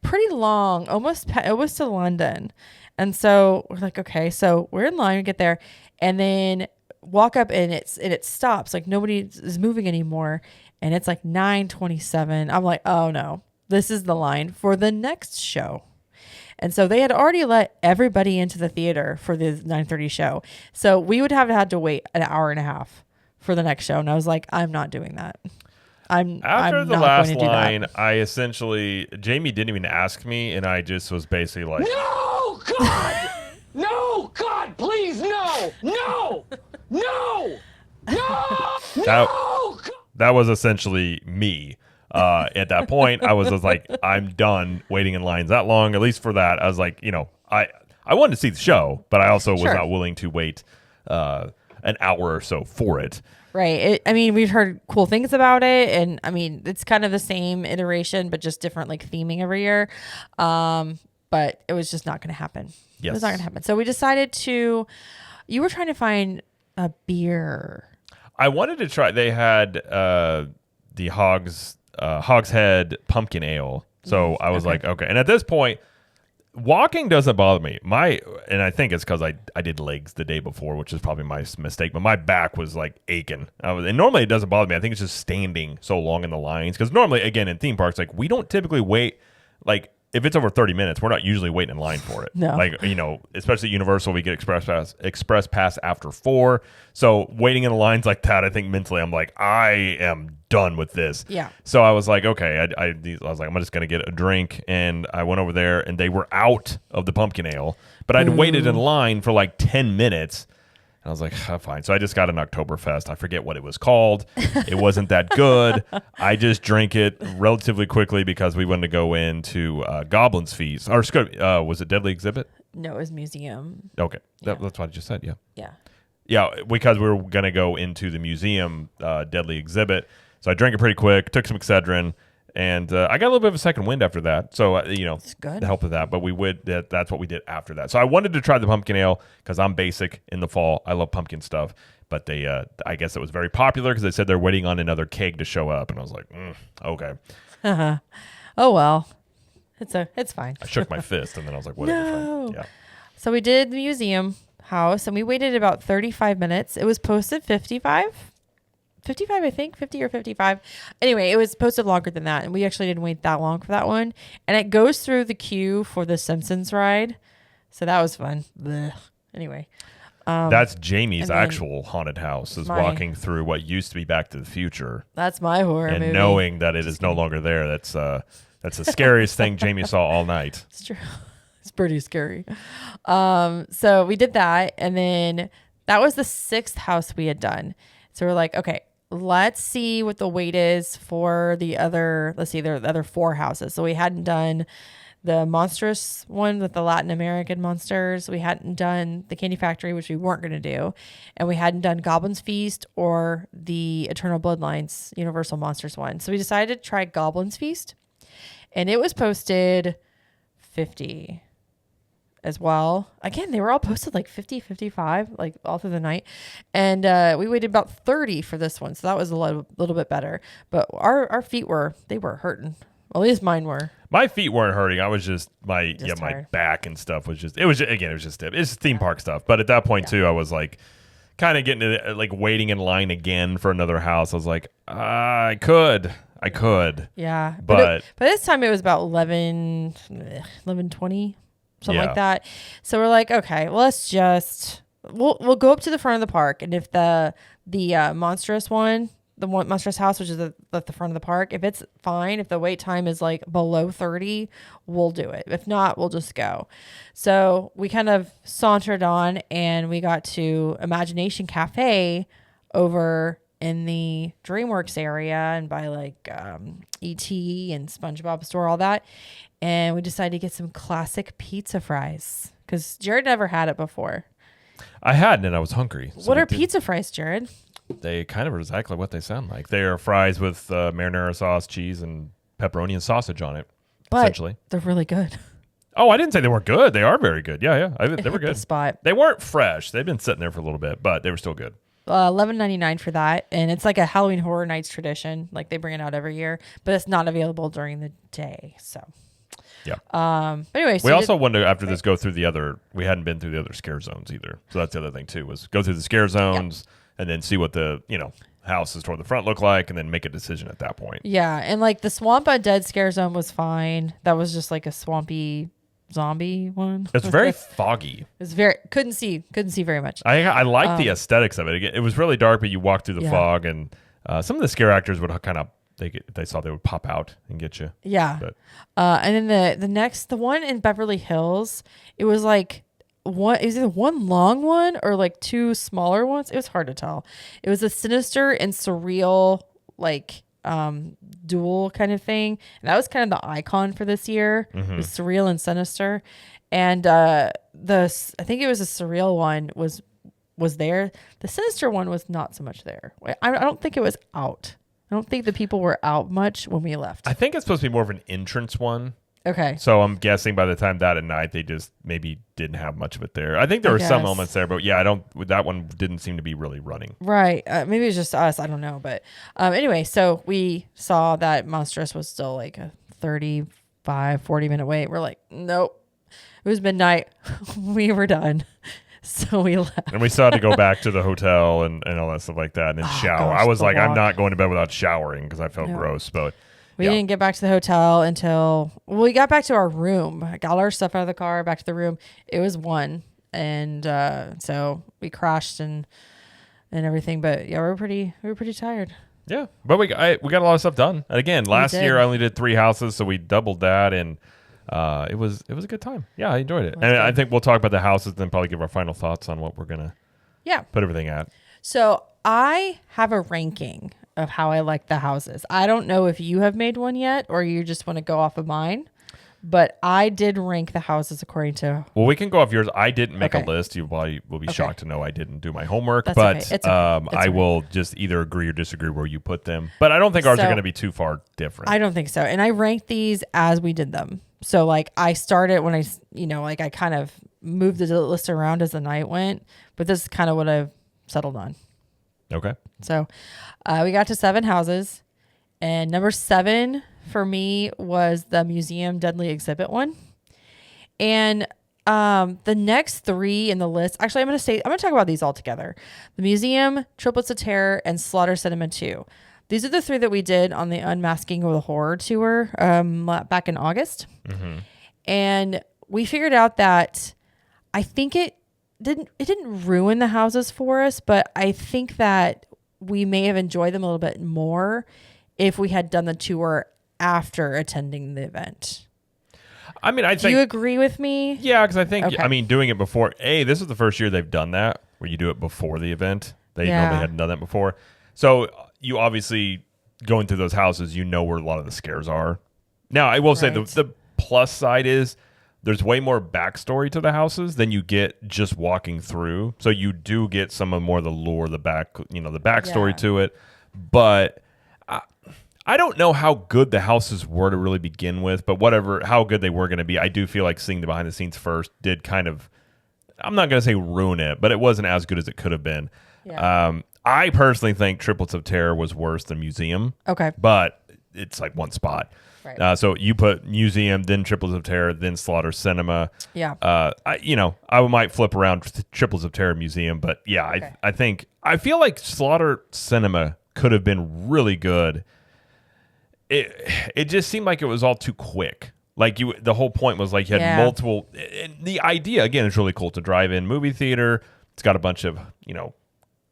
pretty long, almost to London. And so we're like, okay, so we're in line, we get there, and then walk up, and it stops. Like nobody is moving anymore, and it's like 9:27. I'm like, oh no, this is the line for the next show. And so they had already let everybody into the theater for the 9:30 show. So we would have had to wait an hour and a half for the next show, and I was like, I'm not doing that. After the last line, I essentially, Jamie didn't even ask me, and I just was basically like, no, God, no, God, please, no, no, no, no, that was essentially me. At that point, I was just like, I'm done waiting in lines that long. At least for that, I was like, I wanted to see the show, but I also was not willing to wait an hour or so for it. Right. I mean, we've heard cool things about it, and I mean, it's kind of the same iteration, but just different like theming every year. But it was just not going to happen. Yes. It was not going to happen. So we decided you were trying to find a beer. I wanted to try. They had the Hogshead Pumpkin Ale. So I was like, okay. And at this point, walking doesn't bother me. And I think it's because I did legs the day before, which is probably my mistake. But my back was like aching. And normally it doesn't bother me. I think it's just standing so long in the lines. Because normally, again, in theme parks, like we don't typically wait. Like if it's over 30 minutes, we're not usually waiting in line for it. No. Like, especially at Universal, we get express pass after 4. So waiting in the lines like that, I think mentally I'm like, I am done with this. Yeah. So I was like, okay, I was like, I'm just going to get a drink. And I went over there and they were out of the pumpkin ale, but I'd waited in line for like 10 minutes. I was like, oh, fine. So I just got an Oktoberfest. I forget what it was called. It wasn't that good. I just drank it relatively quickly because we wanted to go into Goblin's Feast. Or was it Deadly Exhibit? No, it was museum. Okay. That's what I just said. Yeah. Yeah. Yeah, because we were going to go into the museum Deadly Exhibit. So I drank it pretty quick, took some Excedrin, and I got a little bit of a second wind after that. So, it's good. The help of that. But that's what we did after that. So I wanted to try the pumpkin ale because I'm basic in the fall. I love pumpkin stuff. But I guess it was very popular because they said they're waiting on another keg to show up. And I was like, okay. Oh, well. It's fine. I shook my fist and then I was like, whatever. No. Fine. Yeah. So we did the museum house and we waited about 35 minutes. It was posted 55, I think, 50 or 55. Anyway, it was posted longer than that. And we actually didn't wait that long for that one. And it goes through the queue for the Simpsons ride. So that was fun. Blech. Anyway. That's Jamie's and then actual haunted house, is my- walking through what used to be Back to the Future. That's my horror And movie. knowing that it is no longer there, that's the scariest thing Jamie saw all night. It's true. It's pretty scary. So we did that. And then that was the 6th house we had done. So we're like, okay, let's see what the wait is for the other 4 houses. So we hadn't done the monstrous one with the Latin American monsters. We hadn't done the Candy Factory, which we weren't going to do. And we hadn't done Goblin's Feast or the Eternal Bloodlines Universal Monsters one. So we decided to try Goblin's Feast. And it was posted 50 as well. Again, they were all posted like 50, 55, like all through the night. And we waited about 30 for this one. So that was a little bit better. But our feet were hurting. Well, at least mine were. My feet weren't hurting. I was just my tired. back and stuff was just it's theme park stuff. But at that point too, I was like kind of getting to like waiting in line again for another house. I was like, I could. Yeah. But by this time it was about 11:20, something like that. So we're like, okay, well, let's just we'll go up to the front of the park, and if the monstrous one, the one monstrous house, which is at the front of the park, if it's fine, if the wait time is like below 30, we'll do it. If not, we'll just go. So we kind of sauntered on, and we got to Imagination Cafe over in the DreamWorks area and by like E.T. and SpongeBob store, all that. And we decided to get some classic pizza fries because Jared never had it before. I hadn't, and I was hungry. So What are pizza fries, Jared? They kind of are exactly what they sound like. They are fries with marinara sauce, cheese, and pepperoni and sausage on it, But essentially. they're really good. Oh, I didn't say they weren't good. They are very good. Yeah. They were Hit the good. spot. They weren't fresh. They've been sitting there for a little bit, but they were still good. $11.99 for that, and it's like a Halloween Horror Nights tradition. Like they bring it out every year, but it's not available during the day. So, Yeah. but anyway, so We also wanted to, after this, go through the other. We hadn't been through the other scare zones either, so that's the other thing too. Was go through the scare zones and then see what the houses toward the front look like, and then make a decision at that point. yeah, and like the Swamp Undead scare zone was fine. That was just like a swampy zombie one. It's very foggy. It's very couldn't see very much. I like the aesthetics of it. It was really dark, but you walk through the Yeah. fog, and some of the scare actors would kind of they saw they would pop out and get you. Yeah. But And then the one in Beverly Hills, it was like is it one long one or like 2 smaller ones? It was hard to tell. It was a sinister and surreal like dual kind of thing. And that was kind of the icon for this year. It was surreal and sinister. And I think it was a surreal one was there. The sinister one was not so much there. I don't think it was out. I don't think the people were out much when we left. I think it's supposed to be more of an entrance one. Okay. So I'm guessing by the time that at night, they just maybe didn't have much of it there. I think there were some guess. elements there, but yeah, that one didn't seem to be really running. Right. Maybe it was just us. I don't know. But anyway, so we saw that Monstrous was still like a 35, 40-minute wait. We're like, nope. It was midnight. We were done. So we left. And we still had to go back to the hotel and all that stuff like that and then shower. gosh, I was the like, I'm walk. not going to bed without showering because I felt No. gross. But We yeah. didn't get back to the hotel until we got back to our room. I got our stuff out of the car, back to the room. It was 1. And so we crashed and everything. But yeah, we were pretty tired. Yeah, but we got a lot of stuff done. And again, last did. year I only did 3 houses, so we doubled that, and it was a good time. Yeah, I enjoyed it. And I think we'll talk about the houses, then probably give our final thoughts on what we're gonna put everything at. So I have a ranking of how I like the houses. I don't know if you have made one yet or you just want to go off of mine, but I did rank the houses according to. Well, we can go off yours. I didn't make Okay. a list. You will be shocked to know I didn't do my homework, That's but okay. It's okay. It's I okay. will just either agree or distree where you put them. But I don't think ours are So- going to be too far different. I don't think so. And I ranked these as we did them. So like I started when I kind of moved the list around as the night went, but this is kind of what I've settled on. Okay. So we got to 7 houses, and number 7 for me was the museum deadly exhibit one. And the next 3 in the list, actually, I'm going to talk about these all together. The museum, Triplets of Terror, and Slaughter Cinema 2. These are the 3 that we did on the Unmasking of the Horror tour back in August. Mm-hmm. And we figured out that I think it didn't ruin the houses for us, but I think that we may have enjoyed them a little bit more if we had done the tour after attending the event. I mean, Do you agree with me? Yeah, because I think, Okay. I mean, doing it before, this is the first year they've done that, where you do it before the event. They normally hadn't done that before. So you obviously, going through those houses, you know where a lot of the scares are. Now, I will say the plus side is there's way more backstory to the houses than you get just walking through. So you do get some of more of the lore, the backstory to it. But I don't know how good the houses were to really begin with, but how good they were going to be, I do feel like seeing the behind the scenes first did kind of, I'm not going to say ruin it, but it wasn't as good as it could have been. Yeah. I personally think Triplets of Terror was worse than Museum. Okay. But it's like one spot. Right. So you put Museum, then Triplets of Terror, then Slaughter Cinema. Yeah. I might flip around Triplets of Terror Museum, but yeah, okay. I feel like Slaughter Cinema could have been really good. It just seemed like it was all too quick. Like the whole point was like you had multiple. And the idea again is really cool to drive-in movie theater. It's got a bunch of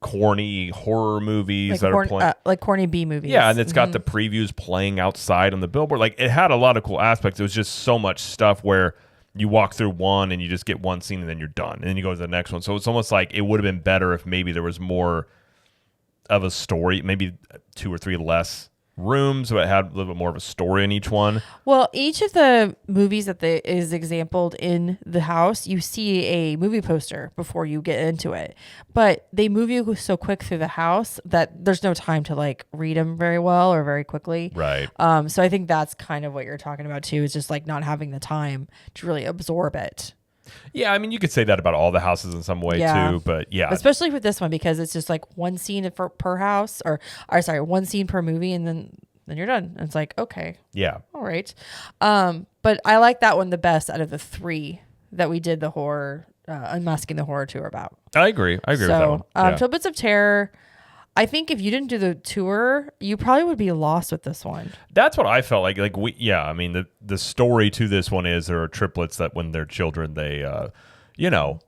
corny horror movies that are playing, like corny B movies. Yeah, and it's got the previews playing outside on the billboard. Like it had a lot of cool aspects. It was just so much stuff where you walk through one and you just get one scene and then you're done, and then you go to the next one. So it's almost like it would have been better if maybe there was more of a story, maybe 2 or 3 less rooms, so it had a little bit more of a story in each one. Well, each of the movies that is exampled in the house, you see a movie poster before you get into it, but they move you so quick through the house that there's no time to like read them very well or very quickly. Right. So I think that's kind of what you're talking about too, is just like not having the time to really absorb it. Yeah, I mean, you could say that about all the houses in some way too, but yeah. Especially with this one, because it's just like one scene per house, or one scene per movie, and then you're done. And it's like, okay. Yeah. All right. But I like that one the best out of the 3 that we did the horror, Unmasking the Horror tour about. I agree with that one. Yeah. Triplets of Terror, I think if you didn't do the tour, you probably would be lost with this one. That's what I felt like. I mean, the story to this one is there are triplets that when they're children, they,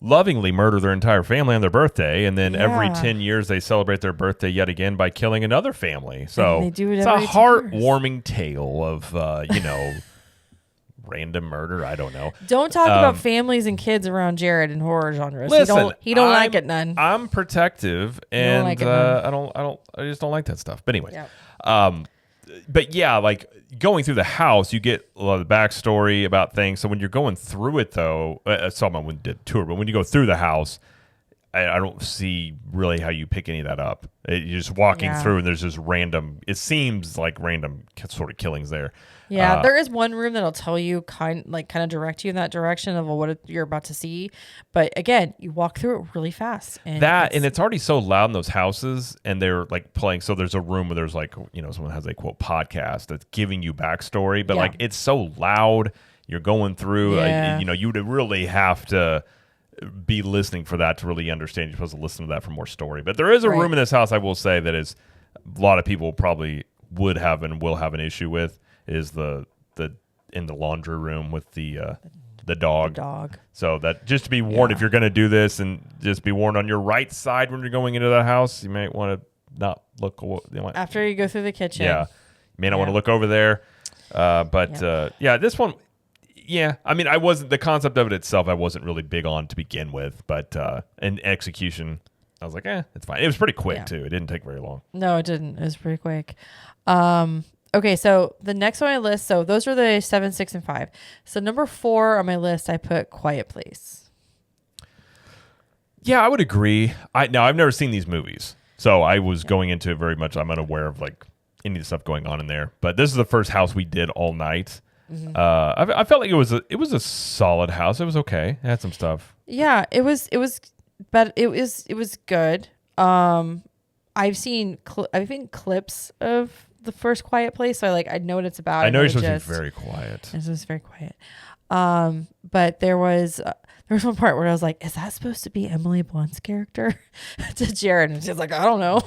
lovingly murder their entire family on their birthday. And then every 10 years, they celebrate their birthday yet again by killing another family. So they do it it's every a heartwarming tale of, random murder. I don't know. Don't talk about families and kids around Jared in horror genres. Listen, he don't like it none. I'm protective, and like it none. I just don't like that stuff. But anyway, Yep. But yeah, like going through the house, you get a lot of the backstory about things. So when you're going through it, though, someone did tour, but when you go through the house, I don't see really how you pick any of that up. You're just walking through, and there's just random. It seems like random sort of killings there. Yeah, there is one room that'll tell you kind of direct you in that direction of what you're about to see. But again, you walk through it really fast. And it's already so loud in those houses, and they're like playing. So there's a room where there's like, someone has a quote podcast that's giving you backstory, but like it's so loud. You're going through, you would really have to be listening for that to really understand. You're supposed to listen to that for more story. But there is a room in this house, I will say, that is a lot of people probably would have and will have an issue with, is the in the laundry room with the dog. The dog. So that, just to be warned, if you're going to do this, and just be warned on your right side when you're going into the house, you might want to not look after you go through the kitchen. Yeah, you may not want to look over there. This one. Yeah, I mean, the concept of it itself, I wasn't really big on to begin with, but in execution, I was like, it's fine. It was pretty quick too. It didn't take very long. No, it didn't. It was pretty quick. Okay, so the next one on my list, so those are the 7, 6, and 5. So number 4 on my list, I put Quiet Place. Yeah, I would agree. I've never seen these movies, so I was going into it very much. I'm unaware of like any of the stuff going on in there. But this is the first house we did all night. Mm-hmm. I felt like it was a solid house. It was okay. It had some stuff. Yeah, it was, but it was good. I've seen clips of the first Quiet Place, so I know what it's about. I know you're the supposed to gist. be very quiet. It's just very quiet. But there was one part where I was like, is that supposed to be Emily Blunt's character? To Jared, and she's like, I don't know.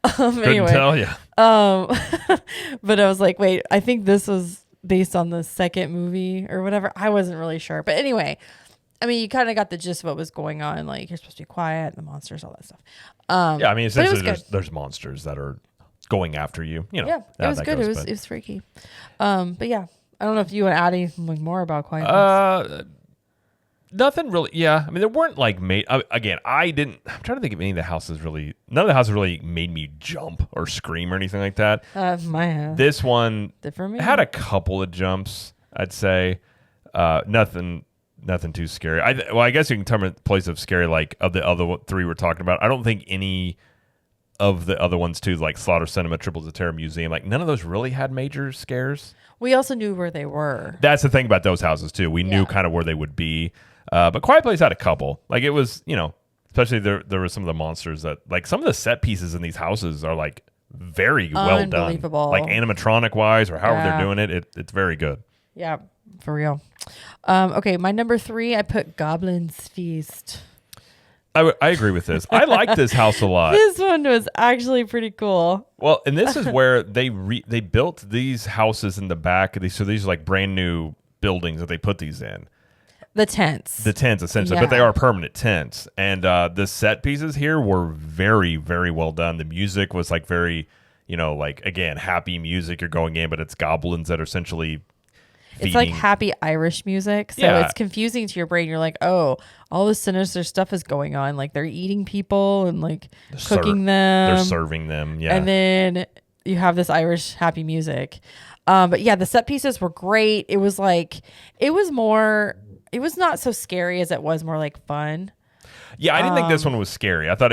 Couldn't tell you. But I was like, wait, I think this was based on the second movie or whatever. I wasn't really sure. But anyway, I mean, you kind of got the gist of what was going on. Like, you're supposed to be quiet, the monsters, all that stuff. Yeah, I mean, essentially, good. there's monsters that are going after you. You know, Yeah, it was good. It was freaky. But yeah, I don't know if you want to add anything more about Quiet Place. Nothing really. Yeah, I mean, there weren't like again, I'm trying to think of any of the houses really. None of the houses really made me jump or scream or anything like that. This one had a couple of jumps, I'd say. Nothing too scary. I guess you can tell me the place of scary, like of the other three we're talking about. I don't think any of the other ones too, like Slaughter Cinema, Triples of Terror Museum, like none of those really had major scares. We also knew where they were. That's the thing about those houses too. We knew kind of where they would be. But Quiet Place had a couple. Like it was, especially there were some of the monsters that, like some of the set pieces in these houses are like very well done. Unbelievable. Like animatronic wise or however they're doing it. It's very good. Yeah, for real. Okay, my number 3, I put Goblin's Feast. I agree with this. I like this house a lot. This one was actually pretty cool. Well, and this is where they built these houses in the back of these. So these are like brand new buildings that they put these in. The tents, essentially, but they are permanent tents. And the set pieces here were very, very well done. The music was like very, like again, happy music. You're going in, but it's goblins that are essentially feeding. It's like happy Irish music. So it's confusing to your brain. You're like, oh, all this sinister stuff is going on. Like they're eating people and like cooking them. They're serving them. Yeah. And then you have this Irish happy music. But yeah, the set pieces were great. It was not so scary as it was more like fun. Yeah, I didn't think this one was scary. I thought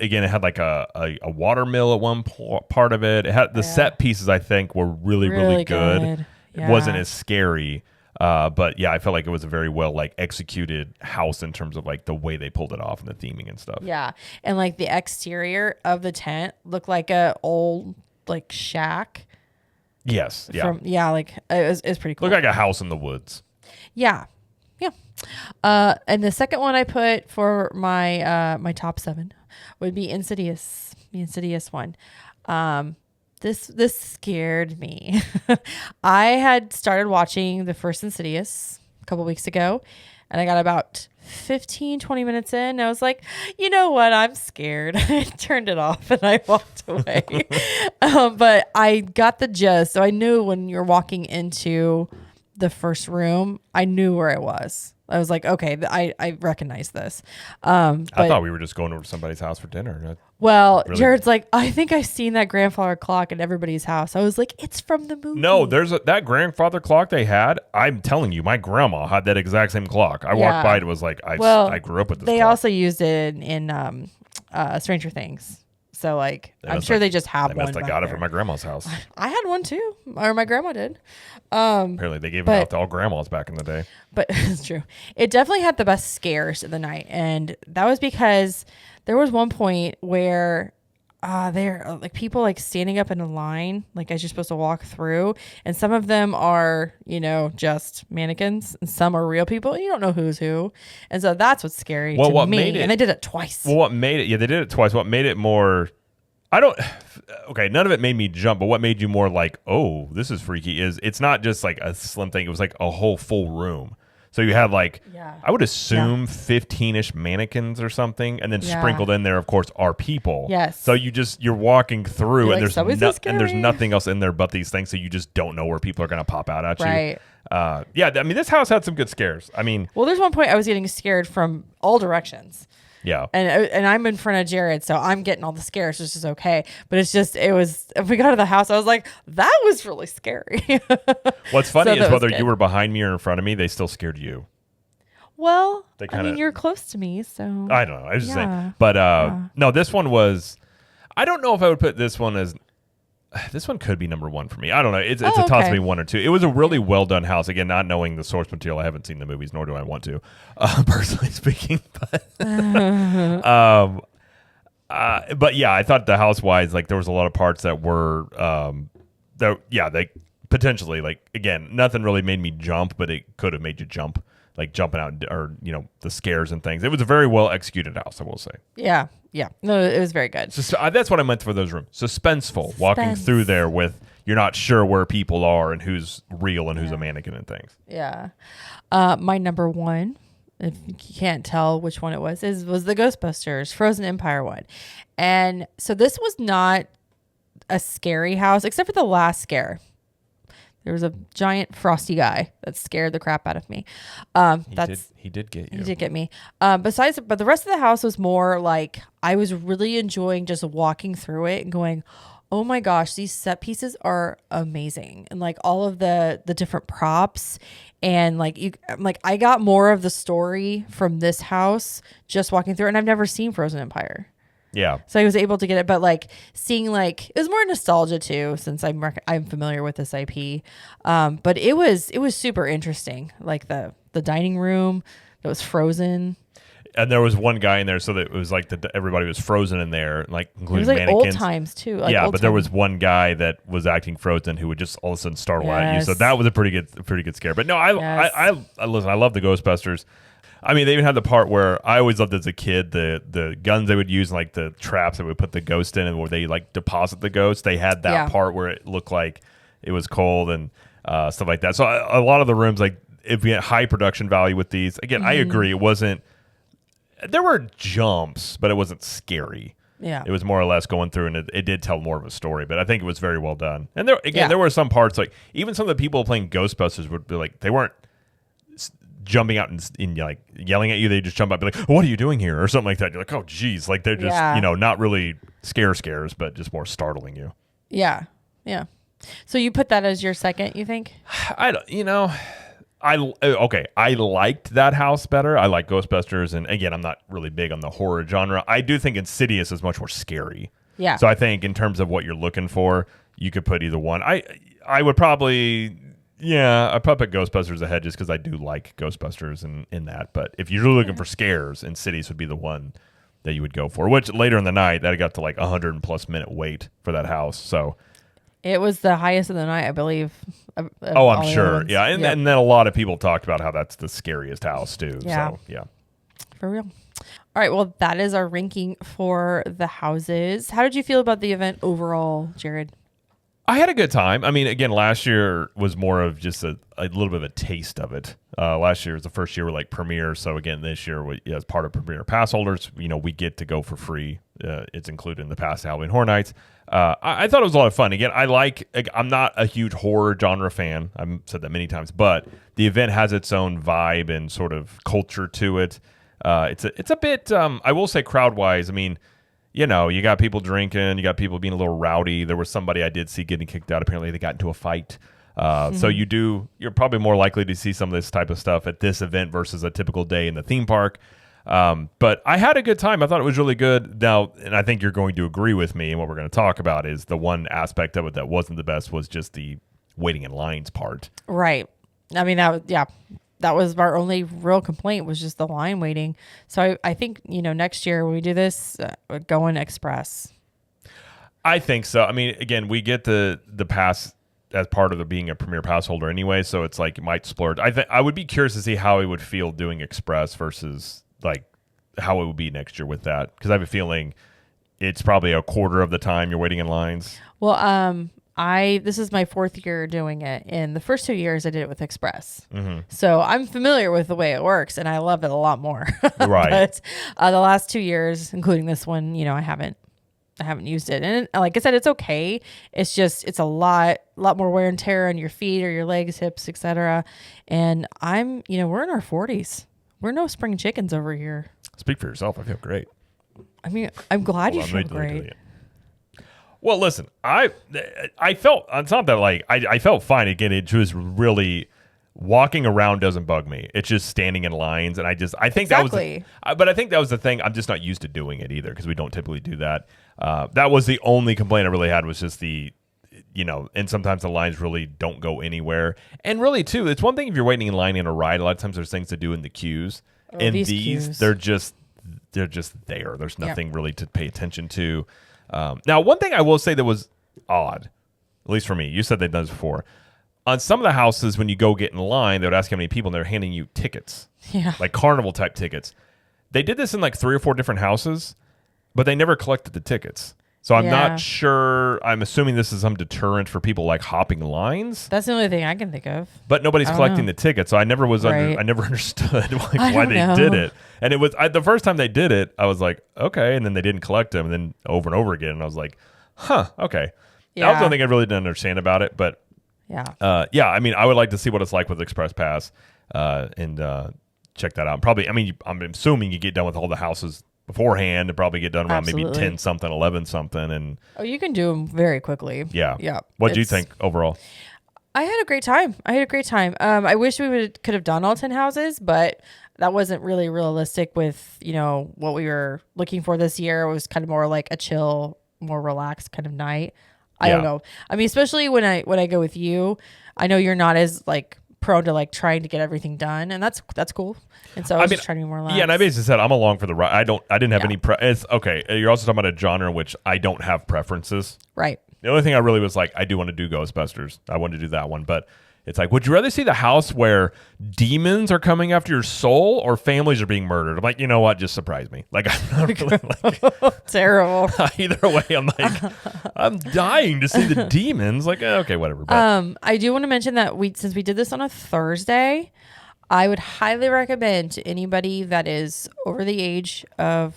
again, it had like a water mill at one part of it. It had the set pieces, I think, were really, really good. Yeah. It wasn't as scary. But yeah, I felt like it was a very well like executed house in terms of like the way they pulled it off and the theming and stuff. Yeah. And like the exterior of the tent looked like a old like shack. Yes. Yeah. Like it was pretty cool. Looked like a house in the woods. Yeah. And the second one I put for my my top 7 would be Insidious, the Insidious one. This scared me. I had started watching the first Insidious a couple weeks ago, and I got about 15-20 minutes in, and I was like, you know what? I'm scared. I turned it off and I walked away. But I got the gist, so I knew when you're walking into the first room, I knew where I was. I was like, okay, I recognize this. I thought we were just going over to somebody's house for dinner. Well, really? Jared's like, I think I've seen that grandfather clock at everybody's house. I was like, it's from the movie. No, there's that grandfather clock they had. I'm telling you, my grandma had that exact same clock. I walked by it, was like, I grew up with this. They clock. also used it in Stranger Things. So like, I'm sure they just have one. I got it from my grandma's house. I had one too, or my grandma did. Apparently, they gave it out to all grandmas back in the day. But it's true. It definitely had the best scares of the night, and that was because there was one point where they're like people like standing up in a line, like as you're supposed to walk through, and some of them are just mannequins, and some are real people. And you don't know who's who, and so that's what's scary to me. And they did it twice. Well, what made it? Yeah, they did it twice. What made it more? Okay, none of it made me jump, but what made you more like, oh, this is freaky? Is it's not just like a slim thing. It was like a whole full room. So you had like, I would assume 15-ish mannequins or something, and then sprinkled in there, of course, are people. Yes. So you're walking through, and like, there's nothing else in there but these things. So you just don't know where people are going to pop out at you. Right. I mean, this house had some good scares. I mean, well, there's one point I was getting scared from all directions. Yeah. And I'm in front of Jared, so I'm getting all the scares, which is okay. But if we got to the house, I was like, that was really scary. What's funny is whether you were behind me or in front of me, they still scared you. Well, I mean, you're close to me, so. I don't know. I was just saying. But no, this one was, I don't know if I would put this one as, this one could be number 1 for me. I don't know. It's a toss to me 1 or 2. It was a really well done house. Again, not knowing the source material, I haven't seen the movies, nor do I want to, personally speaking. But But yeah, I thought the house wise, like there was a lot of parts that were, they potentially like again, nothing really made me jump, but it could have made you jump, like jumping out or the scares and things. It was a very well executed house, I will say. Yeah, no, it was very good. So that's what I meant for those rooms. Suspenseful, walking through there with you're not sure where people are and who's real and who's a mannequin and things. Yeah, my number one, if you can't tell which one it was the Ghostbusters Frozen Empire one. And so this was not a scary house, except for the last scare. There was a giant frosty guy that scared the crap out of me. He did get you. He did get me. But the rest of the house was more like I was really enjoying just walking through it and going, oh my gosh, these set pieces are amazing. And like all of the different props and like I got more of the story from this house just walking through it. And I've never seen Frozen Empire. Yeah. So I was able to get it, but like seeing like it was more nostalgia too, since I'm familiar with this IP. But it was super interesting. Like the dining room that was frozen. And there was one guy in there, so that it was like everybody was frozen in there, like including it was like mannequins. Old times too. There was one guy that was acting frozen who would just all of a sudden startle at you. So that was a pretty good scare. But no, I listen. I love the Ghostbusters. I mean, they even had the part where I always loved as a kid the guns they would use, like the traps that would put the ghost in, and where they like deposit the ghost. They had that part where it looked like it was cold and stuff like that. So a lot of the rooms, like if we had high production value with these, again, I agree. It wasn't. There were jumps, but it wasn't scary. Yeah, it was more or less going through, and it did tell more of a story. But I think it was very well done. And there were some parts like even some of the people playing Ghostbusters would be like they weren't jumping out and like yelling at you. They just jump up and be like, what are you doing here, or something like that. You're like, oh geez, like they're just not really scares, but just more startling you. Yeah. So you put that as your second, you think? I liked that house better. I like Ghostbusters, and again, I'm not really big on the horror genre. I do think Insidious is much more scary. Yeah. So I think in terms of what you're looking for, you could put either one. I would probably. Yeah, I probably put Ghostbusters ahead just because I do like Ghostbusters in that. But if you're looking for scares, Insidious would be the one that you would go for. Which later in the night, that got to like 100+ minute wait for that house. So it was the highest of the night, I believe. I'm sure. Yeah, and then a lot of people talked about how that's the scariest house too. Yeah. So yeah, for real. All right, well, that is our ranking for the houses. How did you feel about the event overall, Jared? I had a good time. I mean, again, last year was more of just a little bit of a taste of it. Last year was the first year with like Premiere. So again, this year as part of Premiere pass holders, we get to go for free. It's included in the pass to Halloween Horror Nights. I thought it was a lot of fun. Again, I'm not a huge horror genre fan. I've said that many times, but the event has its own vibe and sort of culture to it. It's a bit, I will say crowd wise. I mean, you got people drinking, you got people being a little rowdy. There was somebody I did see getting kicked out. Apparently they got into a fight. So you're probably more likely to see some of this type of stuff at this event versus a typical day in the theme park. But I had a good time. I thought it was really good. Now, and I think you're going to agree with me, and what we're going to talk about is the one aspect of it that wasn't the best was just the waiting in lines part. Right. I mean, that was our only real complaint was just the line waiting. So I think, next year when we do this, we're going express. I think so. I mean, again, we get the pass as part of being a Premier pass holder anyway, so it's like it might splurge. I would be curious to see how it would feel doing express versus like how it would be next year with that, because I have a feeling it's probably a quarter of the time you're waiting in lines. Well, this is my 4th year doing it. In the first 2 years, I did it with Express. Mm-hmm. So I'm familiar with the way it works, and I love it a lot more. Right. But the last 2 years, including this one, I haven't used it. And like I said, it's okay. It's just, it's a lot more wear and tear on your feet or your legs, hips, etc. And we're in our 40s. We're no spring chickens over here. Speak for yourself. I feel great. I mean, I'm glad you feel great. Well, listen, I felt, it's not that like, I felt fine. Again, it was really, walking around doesn't bug me. It's just standing in lines. And I think exactly. but I think that was the thing. I'm just not used to doing it either, because we don't typically do that. That was the only complaint I really had, was just and sometimes the lines really don't go anywhere. And really too, it's one thing if you're waiting in line in a ride, a lot of times there's things to do in the queues. And these, queues, they're just, they're just there. There's nothing really to pay attention to. Now, one thing I will say that was odd, at least for me, you said they've done this before. On some of the houses, when you go get in line, they would ask how many people, and they're handing you tickets, like carnival type tickets. They did this in like 3 or 4 different houses, but they never collected the tickets. So I'm not sure. I'm assuming this is some deterrent for people like hopping lines. That's the only thing I can think of. But nobody's collecting the tickets, so I never was I never understood why they did it. And it was the first time they did it, I was like, okay, and then they didn't collect them, and then over and over again, and I was like, huh, okay. Yeah. That was the only thing I really didn't understand about it, but yeah. I mean, I would like to see what it's like with Express Pass, and check that out. Probably, I mean, I'm assuming you get done with all the houses beforehand and probably get done around maybe 10 something, 11 something, and you can do them very quickly. Yeah. What do you think overall? I had a great time. I wish we could have done all 10 houses, but that wasn't really realistic with what we were looking for this year. It was kind of more like a chill, more relaxed kind of night. I don't know. I mean, especially when I go with you, I know you're not as like prone to like trying to get everything done, and that's cool. And so I was just trying to be more relaxed. Yeah, and I basically said I'm along for the ride. I didn't have any it's okay. You're also talking about a genre in which I don't have preferences. Right. The only thing I really was like, I do want to do Ghostbusters. I wanted to do that one, but it's like, would you rather see the house where demons are coming after your soul or families are being murdered? I'm like, you know what? Just surprise me. Like, I'm not really like terrible. Either way, I'm like, I'm dying to see the demons. Like, okay, whatever. But, I do want to mention that since we did this on a Thursday, I would highly recommend to anybody that is over the age of,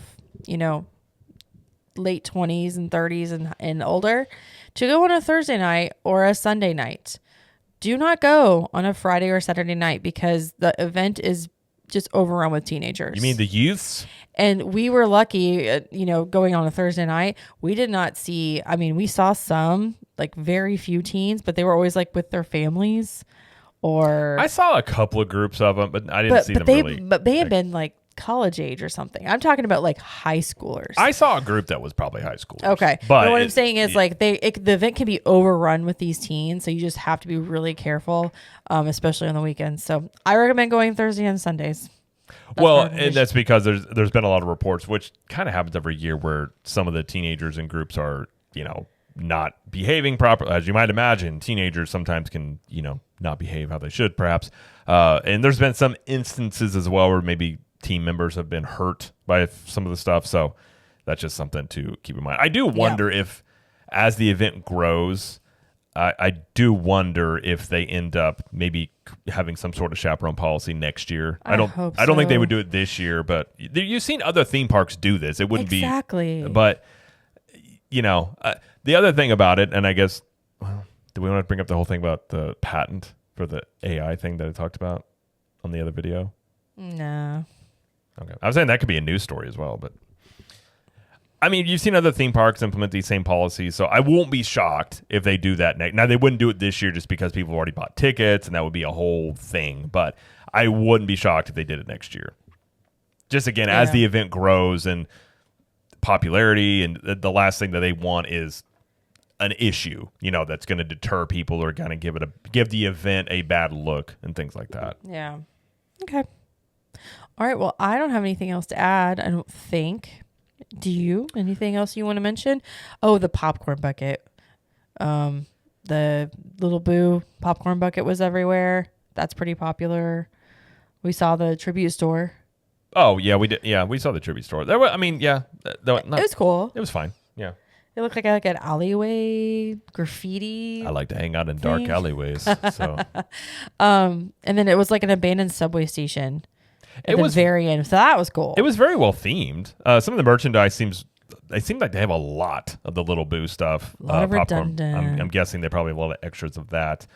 late 20s and 30s and older to go on a Thursday night or a Sunday night. Do not go on a Friday or Saturday night because the event is just overrun with teenagers. You mean the youths? And we were lucky, going on a Thursday night. We did not see, we saw some, like very few teens, but they were always like with their families or. I saw a couple of groups of them, but I didn't see them really. But they had been like college age or something. I'm talking about like high schoolers. I saw a group that was probably high schoolers. Okay. But what I'm saying is like the event can be overrun with these teens. So you just have to be really careful, especially on the weekends. So I recommend going Thursday and Sundays. And that's because there's been a lot of reports, which kind of happens every year, where some of the teenagers in groups are, not behaving properly. As you might imagine, teenagers sometimes can, not behave how they should, perhaps. And there's been some instances as well where maybe team members have been hurt by some of the stuff. So that's just something to keep in mind. I do wonder if, as the event grows, I do wonder if they end up maybe having some sort of chaperone policy next year. I don't think they would do it this year, but you've seen other theme parks do this. It wouldn't be exactly. But the other thing about it, and I guess, do we want to bring up the whole thing about the patent for the AI thing that I talked about on the other video? No. Okay. I was saying that could be a news story as well, but I mean, you've seen other theme parks implement these same policies, so I won't be shocked if they do that next. Now, they wouldn't do it this year just because people have already bought tickets, and that would be a whole thing, but I wouldn't be shocked if they did it next year. Just again, as the event grows and popularity, and the last thing that they want is an issue, that's going to deter people or kind of give the event a bad look and things like that. Yeah. Okay. All right. Well, I don't have anything else to add, I don't think. Do you? Anything else you want to mention? Oh, the popcorn bucket. The Little Boo popcorn bucket was everywhere. That's pretty popular. We saw the tribute store. Oh, yeah, we did. Yeah, we saw the tribute store. There was, it was cool. It was fine. Yeah. It looked like an alleyway graffiti. I like to hang out in dark alleyways. So. And then it was like an abandoned subway station at the very end. So that was cool. It was very well themed. Some of the merchandise seems like they have a lot of the Little Boo stuff. A lot of redundant. I'm guessing they probably have a lot of extras of that.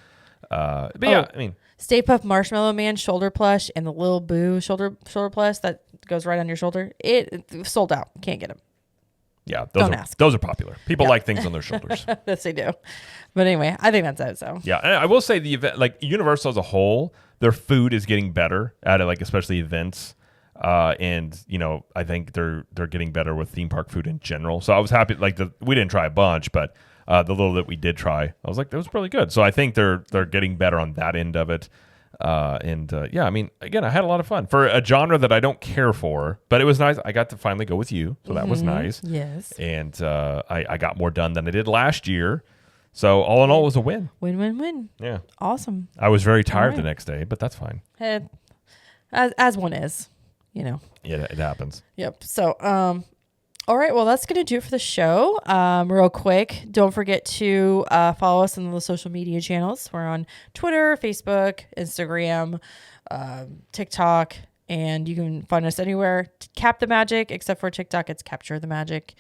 But Stay Puft Marshmallow Man shoulder plush and the Little Boo shoulder plush that goes right on your shoulder. It sold out. Can't get them. Yeah, those are popular. People like things on their shoulders. Yes, they do. But anyway, I think that's it. So yeah, and I will say the event, like Universal as a whole, their food is getting better at it, like especially events. And I think they're getting better with theme park food in general. So I was happy. Like we didn't try a bunch, but the little that we did try, I was like, that was really good. So I think they're getting better on that end of it. Yeah, I mean, again, I had a lot of fun for a genre that I don't care for, but it was nice. I got to finally go with you, so that was nice. Yes. And I got more done than I did last year. So all in all, it was a win. Win. Yeah. Awesome. I was very tired right. the next day, but that's fine. As one is, Yeah, it happens. Yep. So, all right. Well, that's going to do it for the show. Real quick, don't forget to follow us on the social media channels. We're on Twitter, Facebook, Instagram, TikTok, and you can find us anywhere. Cap the Magic, except for TikTok, it's Capture the Magic.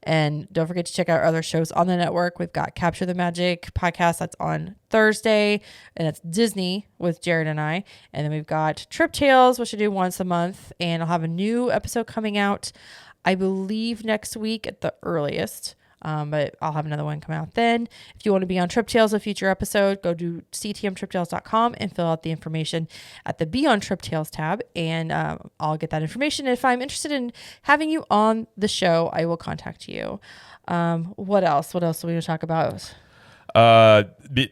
And don't forget to check out our other shows on the network. We've got Capture the Magic podcast that's on Thursday, and it's Disney with Jared and I. And then we've got Trip Tales, which I do once a month, and I'll have a new episode coming out, I believe, next week at the earliest. But I'll have another one come out then. If you want to be on Trip Tales, a future episode, go to ctmtriptales.com and fill out the information at the Be on Trip Tales tab, and I'll get that information. If I'm interested in having you on the show, I will contact you. What else? What else do we want to talk about?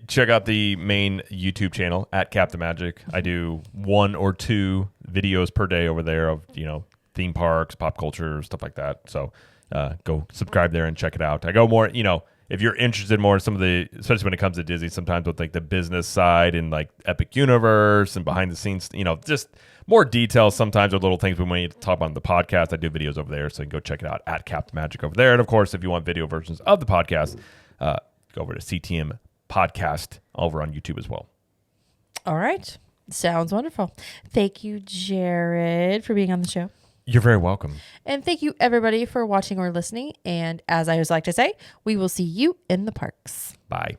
Check out the main YouTube channel at Cap the Magic. I do 1 or 2 videos per day over there of, theme parks, pop culture, stuff like that. So go subscribe there and check it out. I go more, if you're interested more in some of the, especially when it comes to Disney, sometimes with like the business side and like Epic Universe and behind the scenes, just more details sometimes with little things we want to talk about on the podcast. I do videos over there, so you can go check it out at Cap the Magic over there. And of course, if you want video versions of the podcast, go over to CTM Podcast over on YouTube as well. All right. Sounds wonderful. Thank you, Jared, for being on the show. You're very welcome. And thank you, everybody, for watching or listening. And as I always like to say, we will see you in the parks. Bye.